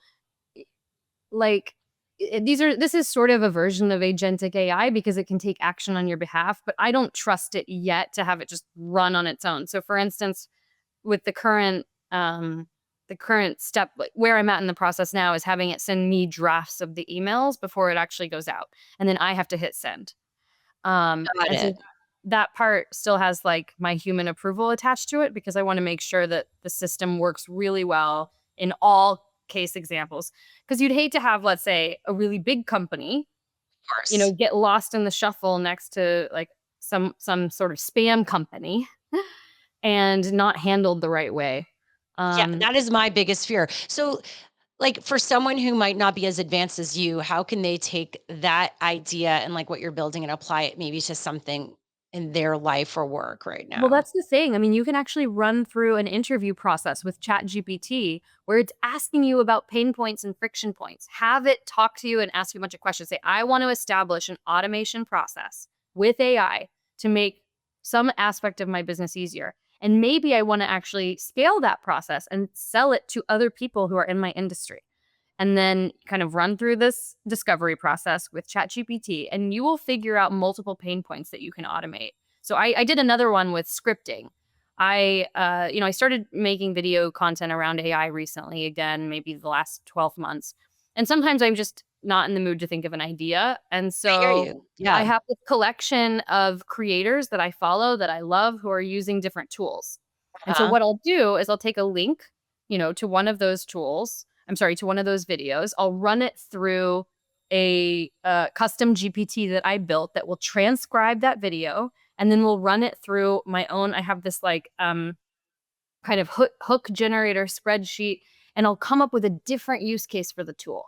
S1: like this is sort of a version of agentic AI because it can take action on your behalf, but I don't trust it yet to have it just run on its own. So for instance, with the current step, like where I'm at in the process now is having it send me drafts of the emails before it actually goes out. And then I have to hit send.
S2: Got
S1: And so
S2: it.
S1: that part still has like my human approval attached to it because I want to make sure that the system works really well in all case examples. Because you'd hate to have, let's say, a really big company,
S2: Of course.
S1: get lost in the shuffle next to like some sort of spam company and not handled the right way.
S2: Yeah,
S1: Um,
S2: that is my biggest fear. So, like, for someone who might not be as advanced as you, how can they take that idea and, like, what you're building and apply it maybe to something in their life or work right
S1: Well,
S2: now?
S1: that's the thing. I mean, you can actually run through an interview process with ChatGPT where it's asking you about pain points and friction points. Have it talk to you and ask you a bunch of questions. Say, I want to establish an automation process with AI to make some aspect of my business easier. And maybe I want to actually scale that process and sell it to other people who are in my industry, and then kind of run through this discovery process with ChatGPT, and you will figure out multiple pain points that you can automate. So I did another one with scripting. I started making video content around AI recently, again, maybe the last 12 months. And sometimes I'm just not in the mood to think of an idea. And
S2: I hear
S1: so
S2: you.
S1: I
S2: Yeah.
S1: have this collection of creators that I follow that I love who are using different tools. And so
S2: Uh-huh.
S1: what I'll do is I'll take a link, to one of those tools. I'm sorry, to one of those videos. I'll run it through a custom GPT that I built that will transcribe that video, and then we'll run it through my own. I have this like kind of hook generator spreadsheet, and I'll come up with a different use case for the tool.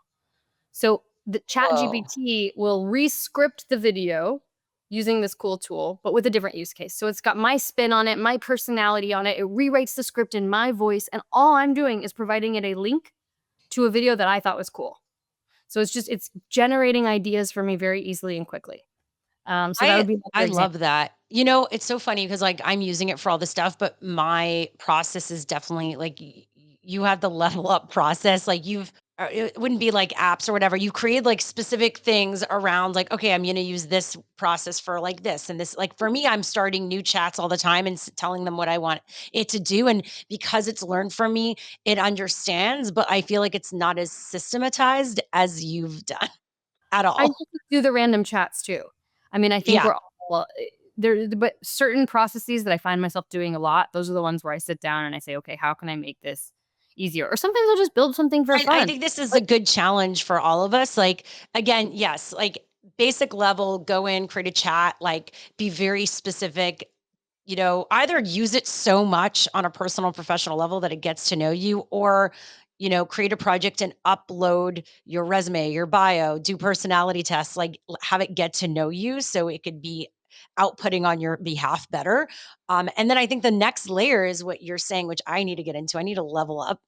S1: So the chat
S2: Whoa.
S1: GPT will re-script the video using this cool tool, but with a different use case. So it's got my spin on it, my personality on it. It rewrites the script in my voice, and all I'm doing is providing it a link to a video that I thought was cool. So it's generating ideas for me very easily and quickly. So that would
S2: I
S1: be
S2: I
S1: another example.
S2: love that. You know, it's so funny because like I'm using it for all this stuff, but my process is definitely like you have the level up process. Like it wouldn't be like apps or whatever. You create like specific things around like, okay, I'm going to use this process for like this and this. Like for me, I'm starting new chats all the time and telling them what I want it to do. And because it's learned from me, it understands, but I feel like it's not as systematized as you've done at
S1: I
S2: all.
S1: just do the random chats too. I mean, I think
S2: Yeah.
S1: we're all there, but certain processes that I find myself doing a lot, those are the ones where I sit down and I say, okay, how can I make this easier? Or sometimes I'll just build something for
S2: I
S1: fun.
S2: think this is a
S1: Like,
S2: good challenge for all of us. Like, again, yes, like basic level, go in, create a chat, like be very specific, either use it so much on a personal professional level that it gets to know you, or, create a project and upload your resume, your bio, do personality tests, like have it get to know you so it could be outputting on your behalf better. And then I think the next layer is what you're saying, which I need to get into. I need to level up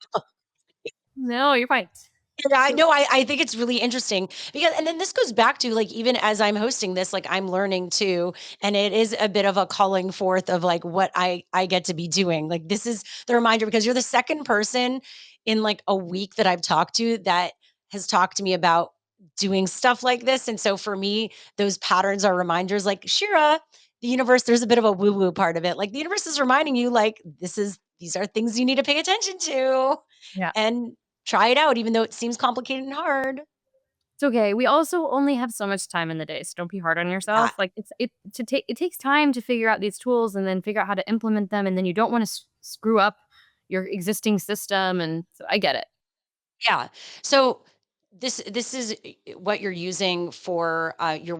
S1: no, you're fine.
S2: Yeah, I
S1: So
S2: know. I think it's really interesting because, and then this goes back to like, even as I'm hosting this, like I'm learning too. And it is a bit of a calling forth of like what I get to be doing. Like, this is the reminder because you're the second person in like a week that I've talked to that has talked to me about doing stuff like this. And so for me, those patterns are reminders like, Shira, the universe, there's a bit of a woo woo part of it. Like, the universe is reminding you, like, these are things you need to pay attention to.
S1: yeah.
S2: And try it out, even though it seems complicated and hard.
S1: It's okay. We also only have so much time in the day, so don't be hard on yourself.
S2: That
S1: Like it takes time to figure out these tools and then figure out how to implement them, and then you don't want to screw up your existing system. And so I get it.
S2: Yeah. So this is what you're using for your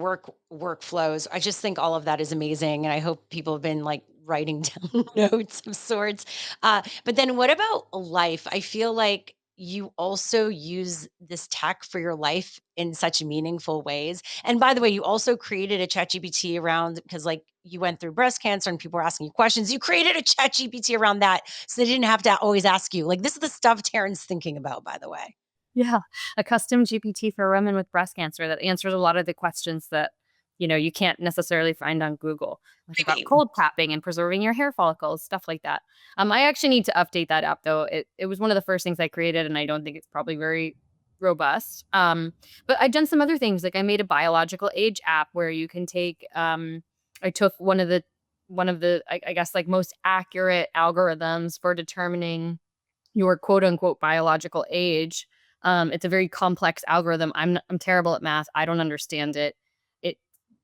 S2: workflows. I just think all of that is amazing, and I hope people have been like writing down notes of sorts. But then, what about life? I feel like you also use this tech for your life in such meaningful ways. And by the way, you also created a chat GPT around because like you went through breast cancer and people were asking you questions. You created a chat GPT around that so they didn't have to always ask you. Like, this is the stuff Taryn's thinking about, by the way.
S1: Yeah, a custom GPT for women with breast cancer that answers a lot of the questions that, you can't necessarily find on Google, like about
S2: Right.
S1: cold tapping and preserving your hair follicles, stuff like that. I actually need to update that app though. It was one of the first things I created, and I don't think it's probably very robust. But I've done some other things, like I made a biological age app where you can take. I took one of the I guess like most accurate algorithms for determining your quote unquote biological age. It's a very complex algorithm. I'm terrible at math. I don't understand it. It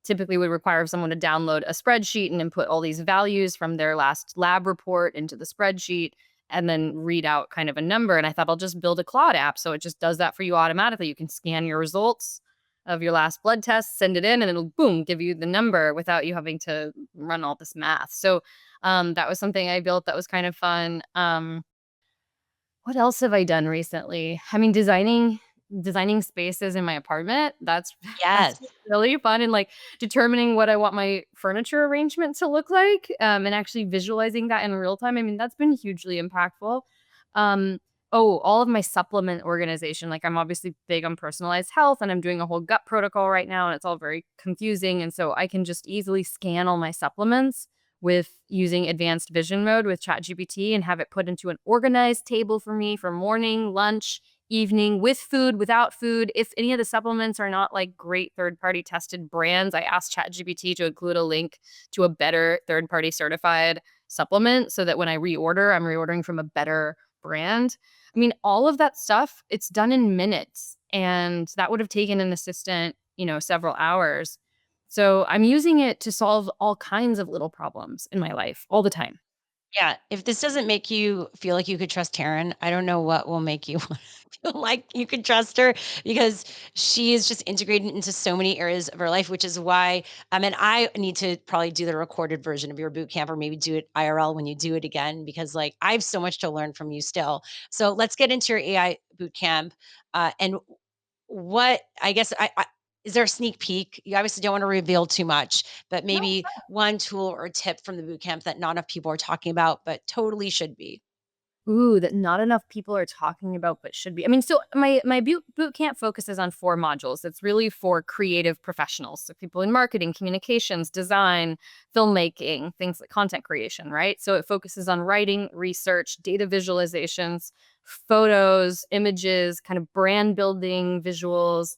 S1: typically would require someone to download a spreadsheet and input all these values from their last lab report into the spreadsheet and then read out kind of a number. And I thought I'll just build a Claude app so it just does that for you automatically. You can scan your results of your last blood test, send it in, and it'll boom give you the number without you having to run all this math. So that was something I built that was kind of fun. What else have I done recently? I mean, designing spaces in my apartment, that's that's
S2: Yes.
S1: really fun, and, like, determining what I want my furniture arrangement to look like, and actually visualizing that in real time. I mean, that's been hugely impactful. Um, all of my supplement organization, like, I'm obviously big on personalized health, and I'm doing a whole gut protocol right now, and it's all very confusing, and so I can just easily scan all my supplements with using advanced vision mode with ChatGPT and have it put into an organized table for me for morning, lunch, evening, with food, without food. If any of the supplements are not like great third party tested brands, I asked ChatGPT to include a link to a better third party certified supplement so that when I reorder, I'm reordering from a better brand. I mean, all of that stuff, it's done in minutes. And that would have taken an assistant, several hours. So I'm using it to solve all kinds of little problems in my life all the time.
S2: Yeah. If this doesn't make you feel like you could trust Taryn, I don't know what will make you feel like you could trust her because she is just integrated into so many areas of her life, which is why I mean I need to probably do the recorded version of your boot camp or maybe do it IRL when you do it again because like I have so much to learn from you still. So let's get into your AI boot camp. And what I guess I is there a sneak peek? You obviously don't want to reveal too much, but
S1: No.
S2: maybe one tool or tip from the boot camp that not enough people are talking about, but totally should be.
S1: Ooh, that not enough people are talking about, but should be. I mean, so my boot camp focuses on 4 modules. It's really for creative professionals, so people in marketing, communications, design, filmmaking, things like content creation, right? So it focuses on writing, research, data visualizations, photos, images, kind of brand building, visuals,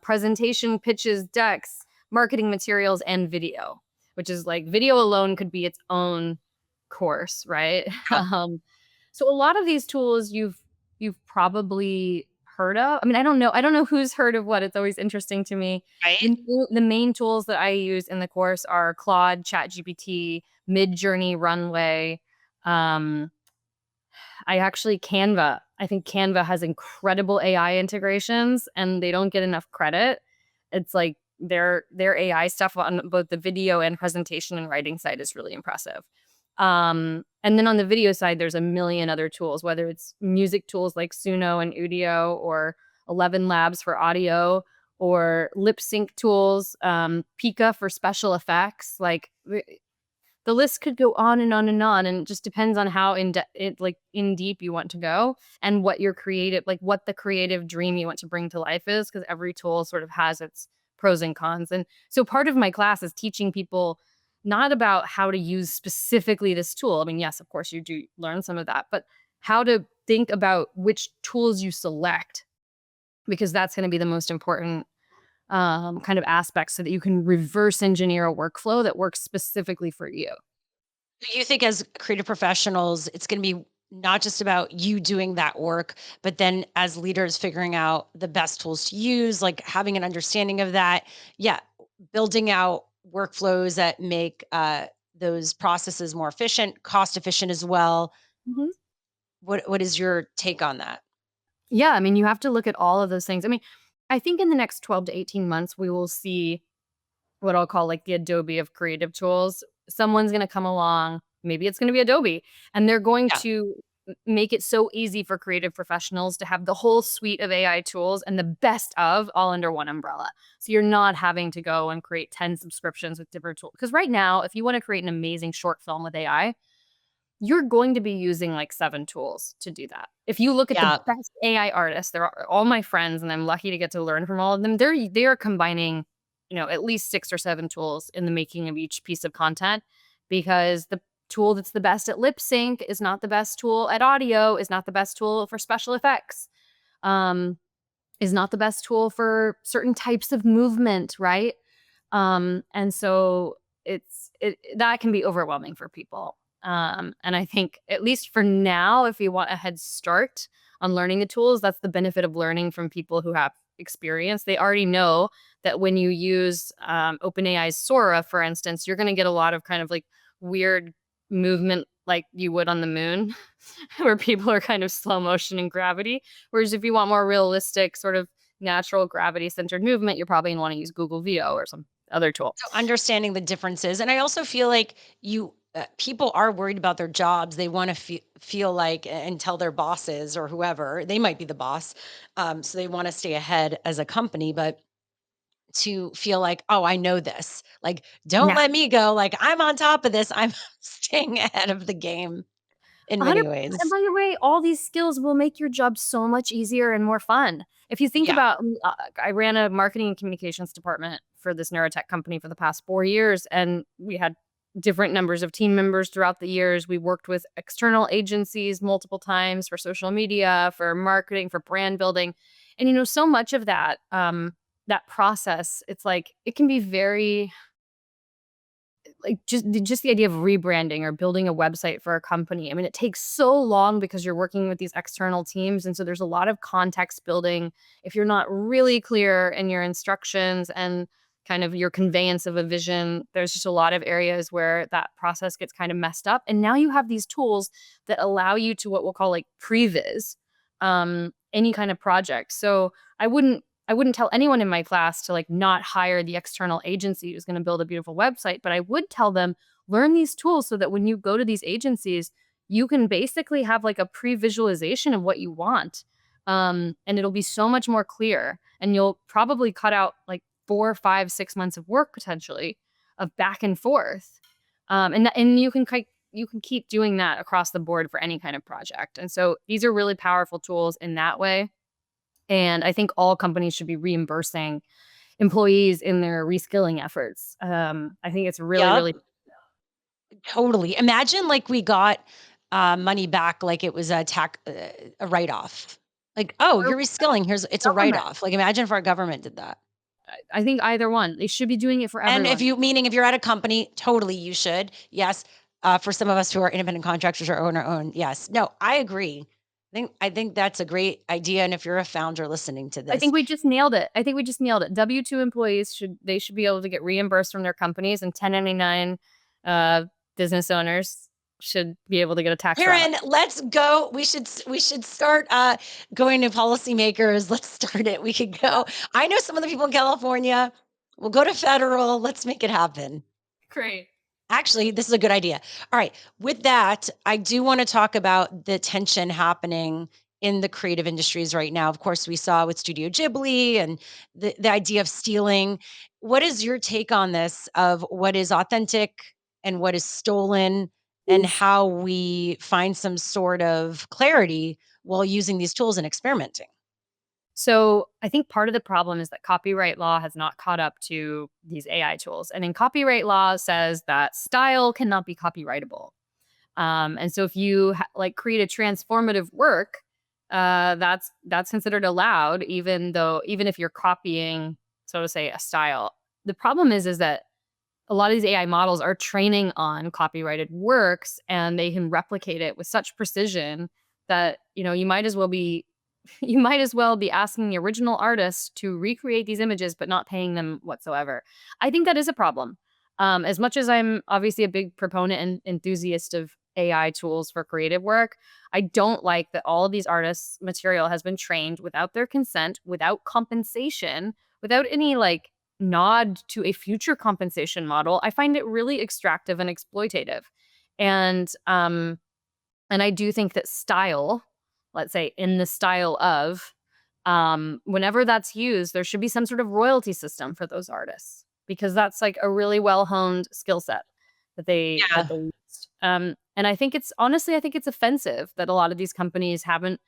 S1: presentation pitches, decks, marketing materials, and video, which is like video alone could be its own course, right?
S2: Yeah,
S1: So a lot of these tools you've probably heard of. I mean, I don't know who's heard of what. It's always interesting to me.
S2: right?
S1: The main tools that I use in the course are Claude, ChatGPT, Midjourney, Runway. Um, I actually Canva. I think Canva has incredible AI integrations and they don't get enough credit. It's like their AI stuff on both the video and presentation and writing side is really impressive. And then on the video side, there's a million other tools, whether it's music tools like Suno and Udio or 11 Labs for audio or lip sync tools, Pika for special effects. Like the list could go on and on and on, and it just depends on how in deep you want to go, and what your creative, like what the creative dream you want to bring to life is, because every tool sort of has its pros and cons. And so part of my class is teaching people not about how to use specifically this tool. I mean, yes, of course you do learn some of that, but how to think about which tools you select, because that's going to be the most important kind of aspect, so that you can reverse engineer a workflow that works specifically for you.
S2: Do you think as creative professionals, it's going to be not just about you doing that work, but then as leaders figuring out the best tools to use, like having an understanding of that? Yeah, building out workflows that make those processes more efficient, cost efficient as well.
S1: Mhm.
S2: What is your take on that?
S1: Yeah, I mean, you have to look at all of those things. I mean, I think in the next 12 to 18 months, we will see what I'll call like the Adobe of creative tools. Someone's going to come along, maybe it's going to be Adobe, and they're going
S2: Yeah,
S1: to make it so easy for creative professionals to have the whole suite of AI tools and the best of all under one umbrella. So you're not having to go and create 10 subscriptions with different tools. Because right now, if you want to create an amazing short film with AI, you're going to be using like 7 tools to do that. If you look at the
S2: yeah,
S1: best AI artists, they're all my friends, and I'm lucky to get to learn from all of them. They are combining, at least 6 or 7 tools in the making of each piece of content, because the tool that's the best at lip sync is not the best tool at audio, is not the best tool for special effects. Um, is not the best tool for certain types of movement, right? And so that can be overwhelming for people. And I think, at least for now, if you want a head start on learning the tools, that's the benefit of learning from people who have experience. They already know that when you use OpenAI's Sora, for instance, you're going to get a lot of kind of like weird movement like you would on the moon, where people are kind of slow motion in gravity. Whereas if you want more realistic, sort of natural gravity centered movement, you're probably going to want to use Google VO or some other tool.
S2: so understanding the differences, and I also feel like you people are worried about their jobs. They want to feel like and tell their bosses or whoever they might be the boss, so they want to stay ahead as a company, but to feel like, oh, I know this. Like, don't
S1: Yeah.
S2: let me go. Like, I'm on top of this. I'm staying ahead of the game in many
S1: 100%. And
S2: ways.
S1: by the way, all these skills will make your job so much easier and more fun. If you think
S2: Yeah,
S1: about, I ran a marketing and communications department for this neurotech company for the past 4 years, and we had different numbers of team members throughout the years. We worked with external agencies multiple times for social media, for marketing, for brand building. And, so much of that process, it's like, it can be very, like, just the idea of rebranding or building a website for a company. I mean, it takes so long because you're working with these external teams, and so there's a lot of context building. If you're not really clear in your instructions and kind of your conveyance of a vision, there's just a lot of areas where that process gets kind of messed up. And now you have these tools that allow you to, what we'll call, like, previs any kind of project. So I wouldn't tell anyone in my class to, like, not hire the external agency who's gonna build a beautiful website, but I would tell them, learn these tools so that when you go to these agencies, you can basically have, like, a pre-visualization of what you want. And it'll be so much more clear, and you'll probably cut out, like, 4, 5, 6 months of work potentially of back and forth. And you can keep doing that across the board for any kind of project. And so these are really powerful tools in that way. And I think all companies should be reimbursing employees in their reskilling efforts. I think it's really,
S2: yep,
S1: really.
S2: totally. Imagine like we got money back, like it was a write off. Like, oh,
S1: Or
S2: you're reskilling. Here's it's a write
S1: government.
S2: off. Like, imagine if our government did that.
S1: I think either one. They should be doing it for
S2: And if
S1: everyone.
S2: you meaning if you're at a company, totally you should. Yes. For some of us who are independent contractors or own our own, yes. No, I agree. I think that's a great idea. And if you're a founder listening to
S1: I
S2: this,
S1: think we just nailed it. I think we just nailed it. W-2 employees should be able to get reimbursed from their companies, and 1099 uh, business owners should be able to get a tax write-off.
S2: Taryn, let's go. We should start going to policymakers. Let's start it. We could go. I know some of the people in California. We'll go to federal. Let's make it happen.
S1: Great.
S2: Actually, this is a good idea. All right. With that, I do want to talk about the tension happening in the creative industries right now. Of course, we saw with Studio Ghibli and the idea of stealing. What is your take on this of what is authentic? and what is stolen, and how we find some sort of clarity while using these tools and experimenting.
S1: So I think part of the problem is that copyright law has not caught up to these AI tools. And in copyright law says that style cannot be copyrightable. And so if you like create a transformative work, that's considered allowed, even if you're copying, so to say, a style. The problem is that a lot of these AI models are training on copyrighted works, and they can replicate it with such precision that you might as well be you might as well be asking the original artist to recreate these images but not paying them whatsoever. I think that is a problem. As much as I'm obviously a big proponent and enthusiast of AI tools for creative work, I don't like that all of these artists' material has been trained without their consent, without compensation, without any like nod to a future compensation model. I find it really extractive and exploitative. And and I do think that style, let's say in the style of, whenever that's used, there should be some sort of royalty system for those artists because that's like a really well honed skill set that
S2: Yeah.
S1: they used. And I think it's honestly, I think it's offensive that a lot of these companies haven't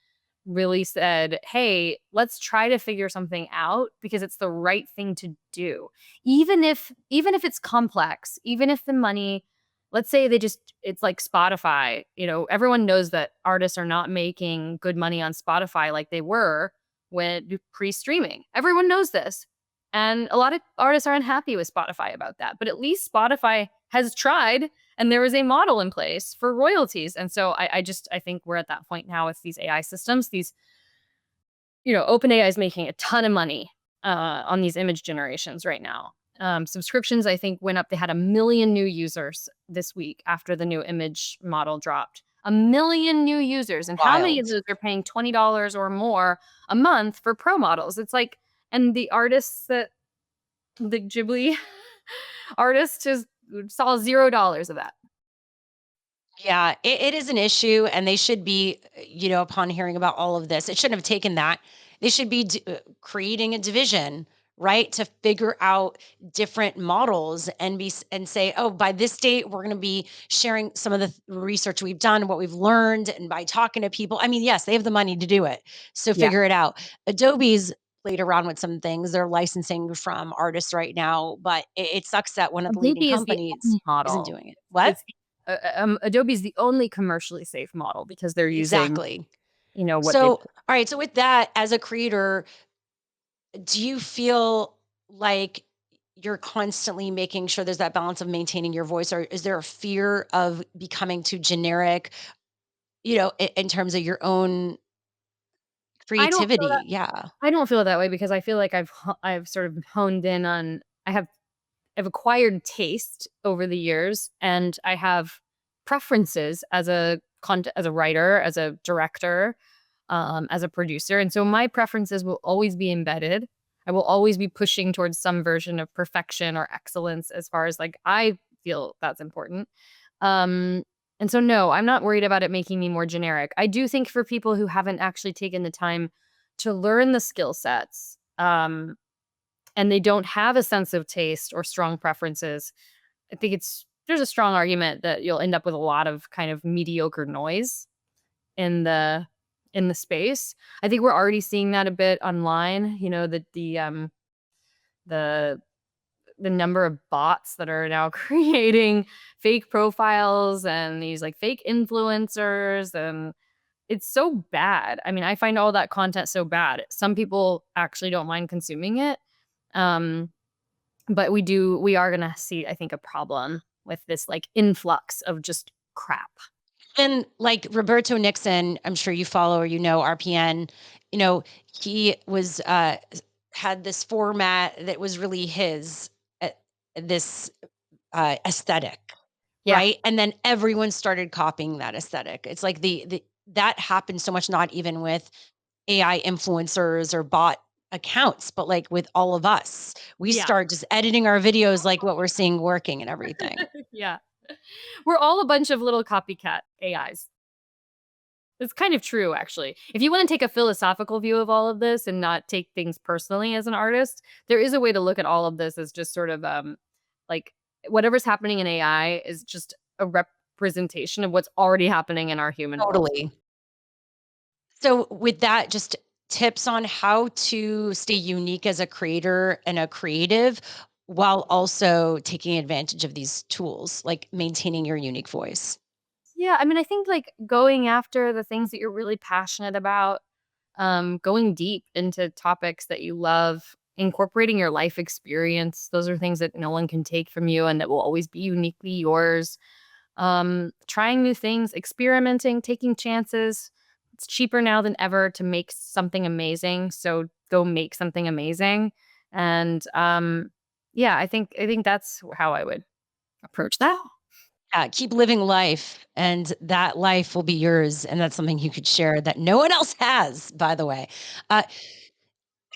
S1: really said, "Hey, let's try to figure something out because it's the right thing to do." Even if it's complex, even if the money, let's say they just it's like Spotify, everyone knows that artists are not making good money on Spotify like they were when pre-streaming. Everyone knows this. And a lot of artists are unhappy with Spotify about that. But at least Spotify has tried and there is a model in place for royalties. And so I think we're at that point now with these AI systems. OpenAI is making a ton of money on these image generations right now. Subscriptions, I think, went up. They had 1 million new users this week after the new image model dropped. 1 million new users. And how many of
S2: Wild.
S1: those are paying $20 or more a month for pro models? It's like, and the artists the Ghibli artist just saw $0 of that.
S2: Yeah, it is an issue, and they should be, upon hearing about all of this, it shouldn't have taken that. They should be creating a division, right, to figure out different models and and say, oh, by this date, we're going to be sharing some of the research we've done, what we've learned, and by talking to people. I mean, yes, they have the money to do it, so
S1: Yeah.
S2: figure it out. Adobe's played around with some things. They're licensing from artists right now, but it sucks that one of the leading
S1: Adobe is the
S2: companies
S1: only
S2: isn't
S1: model.
S2: doing it. What?
S1: It's Adobe is the only commercially safe model because they're using,
S2: Exactly.
S1: what
S2: So,
S1: they've.
S2: all right. So, with that, as a creator, do you feel like you're constantly making sure there's that balance of maintaining your voice, or is there a fear of becoming too generic, in terms of your own
S1: I don't feel that
S2: creativity? Yeah.
S1: I don't feel that way because I feel like I've sort of honed in on I've acquired taste over the years, and I have preferences as a writer, as a director, as a producer, and so my preferences will always be embedded. I will always be pushing towards some version of perfection or excellence as far as like I feel that's important. Um, and so no, I'm not worried about it making me more generic. I do think for people who haven't actually taken the time to learn the skill sets, and they don't have a sense of taste or strong preferences, I think there's a strong argument that you'll end up with a lot of kind of mediocre noise in the space. I think we're already seeing that a bit online, the the number of bots that are now creating fake profiles and these like fake influencers, and it's so bad. I mean, I find all that content so bad. Some people actually don't mind consuming it. Um but we are going to see, I think, a problem with this like influx of just crap.
S2: And like Roberto Nixon, I'm sure you follow or RPN, you know, he was had this format that was really his, uh, this aesthetic,
S1: Yeah.
S2: right? And then everyone started copying that aesthetic. It's like the that happened so much, not even with AI influencers or bot accounts, but like with all of us. We
S1: Yeah.
S2: start just editing our videos like what we're seeing working and everything.
S1: Yeah. We're all a bunch of little copycat AIs. It's kind of true, actually. If you want to take a philosophical view of all of this and not take things personally as an artist, there is a way to look at all of this as just sort of like whatever's happening in AI is just a representation of what's already happening in our human world.
S2: Totally. So, with that, just tips on how to stay unique as a creator and a creative while also taking advantage of these tools, like maintaining your unique voice.
S1: Yeah, I mean, I think like going after the things that you're really passionate about, going deep into topics that you love, incorporating your life experience. Those are things that no one can take from you and that will always be uniquely yours. Trying new things, experimenting, taking chances. It's cheaper now than ever to make something amazing. So go make something amazing. And yeah, I think that's how I would approach that.
S2: Yeah, keep living life, and that life will be yours, and that's something you could share that no one else has, by the way. Uh,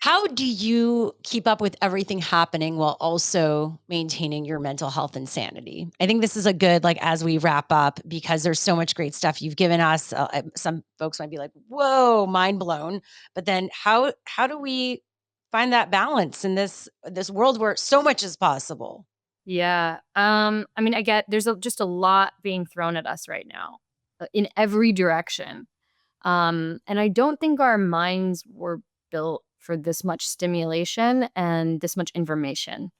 S2: how do you keep up with everything happening while also maintaining your mental health and sanity? I think this is a good, like, as we wrap up, because there's so much great stuff you've given us. Some folks might be like, "Whoa, mind blown!" But then, how do we find that balance in this world where so much is possible?
S1: Yeah. I mean, I get there's just a lot being thrown at us right now in every direction. And I don't think our minds were built for this much stimulation and this much information.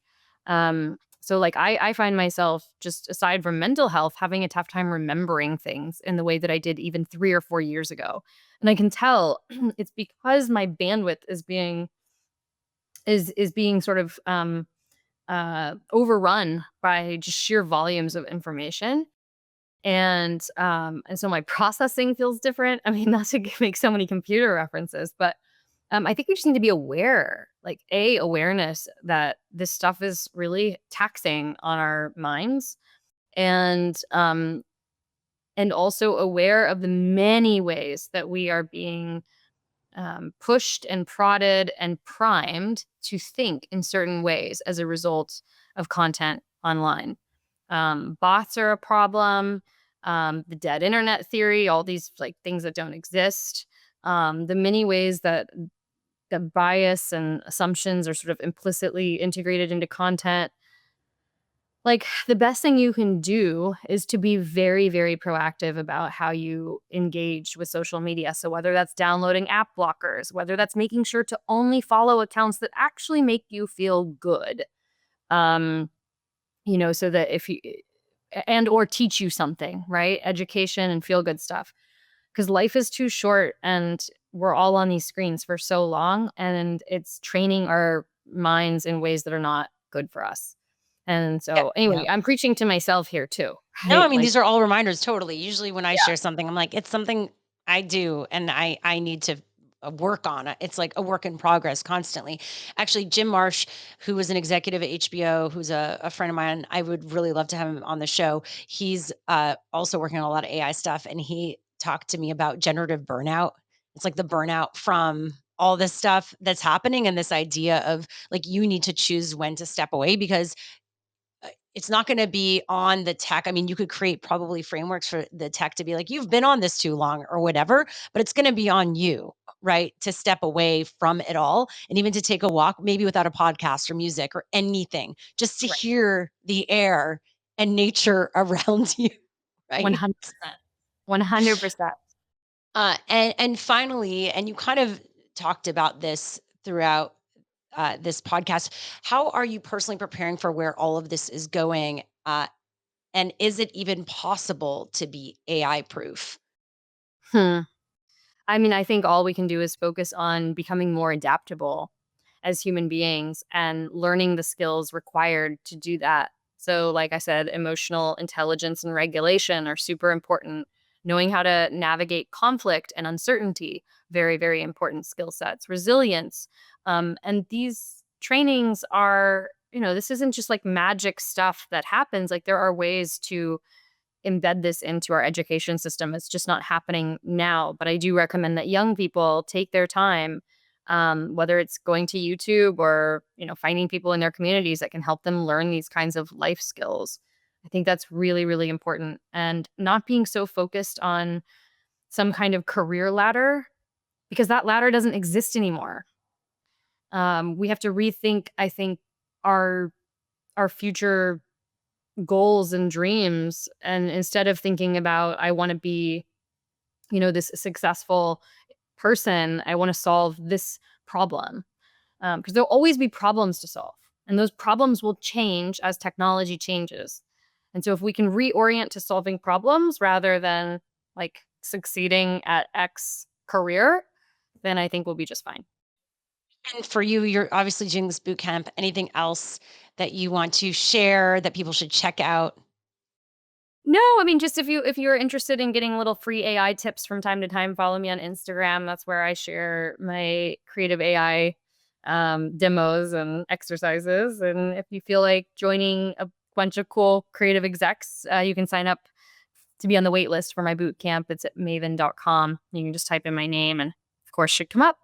S1: So like I find myself just aside from mental health having a tough time remembering things in the way that I did even 3 or 4 years ago. And I can tell it's because my bandwidth is being sort of overrun by just sheer volumes of information. And so my processing feels different. I mean, not to make so many computer references, but I think we just need to be aware, like awareness that this stuff is really taxing on our minds, and also aware of the many ways that we are being pushed and prodded and primed to think in certain ways as a result of content online. Bots are a problem. The dead internet theory, all these like things that don't exist. The many ways that bias and assumptions are sort of implicitly integrated into content. Like the best thing you can do is to be very, very proactive about how you engage with social media. So whether that's downloading app blockers, whether that's making sure to only follow accounts that actually make you feel good. Um, so that if you and or teach you something, right? Education and feel good stuff. Because life is too short and we're all on these screens for so long and it's training our minds in ways that are not good for us. And
S2: Yeah,
S1: so
S2: yeah.
S1: anyway, I'm preaching to myself here too,
S2: No, I
S1: right?
S2: mean,
S1: Like,
S2: these are all reminders, totally. Usually when I
S1: yeah,
S2: share something, I'm like, it's something I do and I need to work on it. It's like a work in progress constantly. Actually, Jim Marsh, who was an executive at HBO, who's a friend of mine, I would really love to have him on the show. He's also working on a lot of AI stuff, and he talked to me about generative burnout. It's like the burnout from all this stuff that's happening, and this idea of like you need to choose when to step away because it's not gonna be on the tech. I mean, you could create probably frameworks for the tech to be like, "You've been on this too long," or whatever, but it's gonna be on you, right, to step away from it all and even to take a walk, maybe without a podcast or music or anything, just to
S1: right.
S2: hear the air and nature around you, right?
S1: 100%. 100%.
S2: And finally, and you kind of talked about this throughout this podcast. How are you personally preparing for where all of this is going? And is it even possible to be AI proof?
S1: Hmm. I mean, I think all we can do is focus on becoming more adaptable as human beings and learning the skills required to do that. So, like I said, emotional intelligence and regulation are super important. Knowing how to navigate conflict and uncertainty, very, very important skill sets. Resilience. And these trainings are, this isn't just like magic stuff that happens. Like, there are ways to embed this into our education system. It's just not happening now. But I do recommend that young people take their time, whether it's going to YouTube or finding people in their communities that can help them learn these kinds of life skills. I think that's really, really important, and not being so focused on some kind of career ladder because that ladder doesn't exist anymore. We have to rethink, I think, our future goals and dreams. And instead of thinking about, I want to be, this successful person, I want to solve this problem. Because there'll always be problems to solve. And those problems will change as technology changes. And so if we can reorient to solving problems rather than like succeeding at X career, then I think we'll be just fine.
S2: And for you, you're obviously doing this boot camp. Anything else that you want to share that people should check out?
S1: No, I mean, just if you're interested in getting little free AI tips from time to time, follow me on Instagram. That's where I share my creative AI demos and exercises. And if you feel like joining a bunch of cool creative execs, you can sign up to be on the wait list for my boot camp. It's at maven.com. You can just type in my name and of course should come up.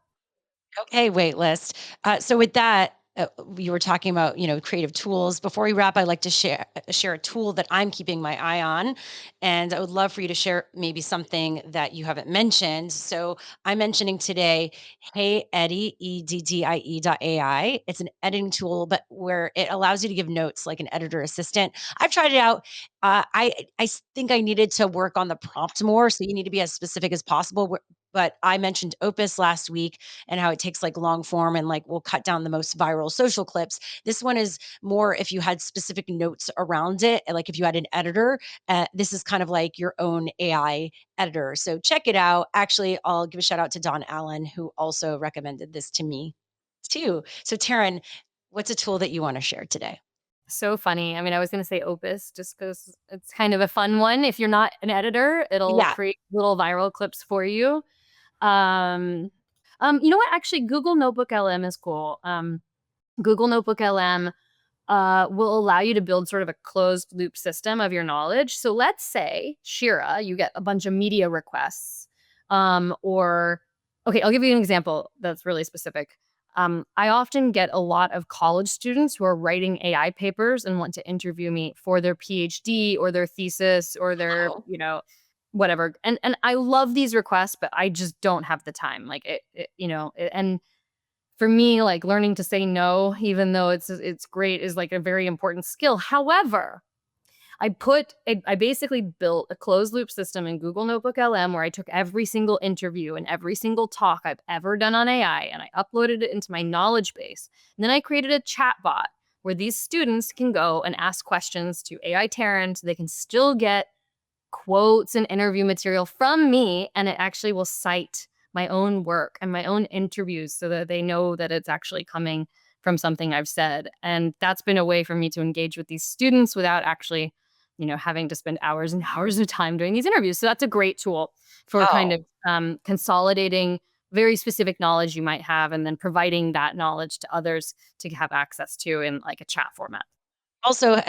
S2: Okay, wait list. So with that, you were talking about creative tools. Before we wrap, I'd like to share a tool that I'm keeping my eye on, and I would love for you to share maybe something that you haven't mentioned. So I'm mentioning today, Hey Eddie, EDDIE.ai. It's an editing tool, but where it allows you to give notes like an editor assistant. I've tried it out. Think I needed to work on the prompt more, so you need to be as specific as possible. But I mentioned Opus last week and how it takes like long form and like will cut down the most viral social clips. This one is more if you had specific notes around it, like if you had an editor, this is kind of like your own AI editor. So check it out. Actually, I'll give a shout out to Don Allen, who also recommended this to me too. So, Taryn, what's a tool that you want to share today?
S1: So funny. I mean, I was going to say Opus just because it's kind of a fun one. If you're not an editor, it'll
S2: Yeah.
S1: create little viral clips for you. Um, you know what? Actually, Google Notebook LM is cool. Google Notebook LM will allow you to build sort of a closed loop system of your knowledge. So let's say, Shira, you get a bunch of media requests. Or, okay, I'll give you an example that's really specific. I often get a lot of college students who are writing AI papers and want to interview me for their PhD or their thesis or their,
S2: Oh,
S1: whatever. And I love these requests, but I just don't have the time. Like and for me, like learning to say no, even though it's great, is like a very important skill. However, I basically built a closed loop system in Google Notebook LM where I took every single interview and every single talk I've ever done on AI and I uploaded it into my knowledge base. And then I created a chat bot where these students can go and ask questions to AI Taryn so they can still get quotes and interview material from me, and it actually will cite my own work and my own interviews so that they know that it's actually coming from something I've said. And that's been a way for me to engage with these students without actually, having to spend hours and hours of time doing these interviews. So that's a great tool for kind
S2: wow.
S1: of consolidating very specific knowledge you might have and then providing that knowledge to others to have access to in like a chat format.
S2: Also,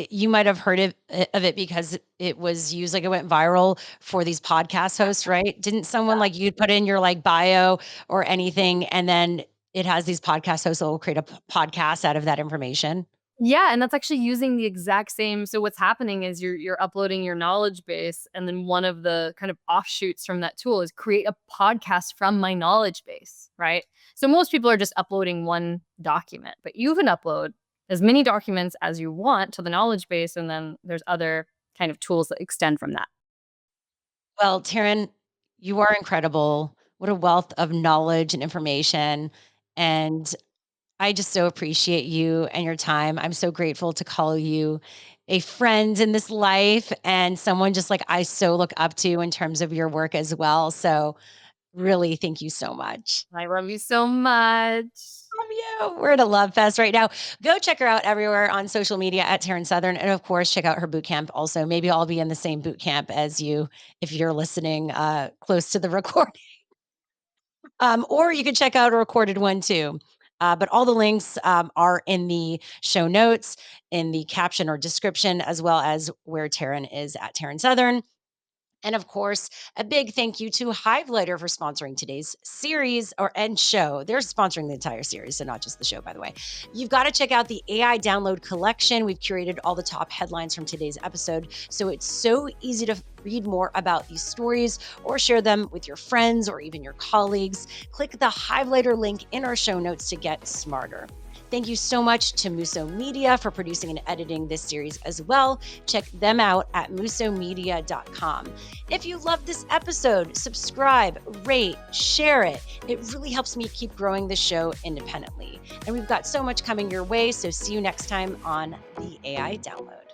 S2: you might have heard of it because it was used, like, it went viral for these podcast hosts, right? Didn't someone like you'd put in your, like, bio or anything, and then it has these podcast hosts that will create a podcast out of that information?
S1: Yeah, and that's actually using the exact same. So what's happening is you're uploading your knowledge base, and then one of the kind of offshoots from that tool is create a podcast from my knowledge base, right? So most people are just uploading one document, but you can upload as many documents as you want to the knowledge base, and then there's other kind of tools that extend from that.
S2: Well, Taryn, you are incredible. What a wealth of knowledge and information, and I just so appreciate you and your time. I'm so grateful to call you a friend in this life and someone just like I so look up to in terms of your work as well. So, really, thank you so much.
S1: I love you so much.
S2: Love you. We're at a love fest right now. Go check her out everywhere on social media at Taryn Southern. And of course, check out her boot camp also. Maybe I'll be in the same boot camp as you if you're listening close to the recording. Or you can check out a recorded one too. But all the links are in the show notes, in the caption or description, as well as where Taryn is at Taryn Southern. And of course, a big thank you to Hivelighter for sponsoring today's series and show. They're sponsoring the entire series, so not just the show, by the way. You've got to check out the AI download collection. We've curated all the top headlines from today's episode, so it's so easy to read more about these stories or share them with your friends or even your colleagues, click the highlighter link in our show notes to get smarter. Thank you so much to Muso Media for producing and editing this series as well. Check them out at musomedia.com. If you loved this episode, subscribe, rate, share it. It really helps me keep growing the show independently. And we've got so much coming your way, so see you next time on the AI Download.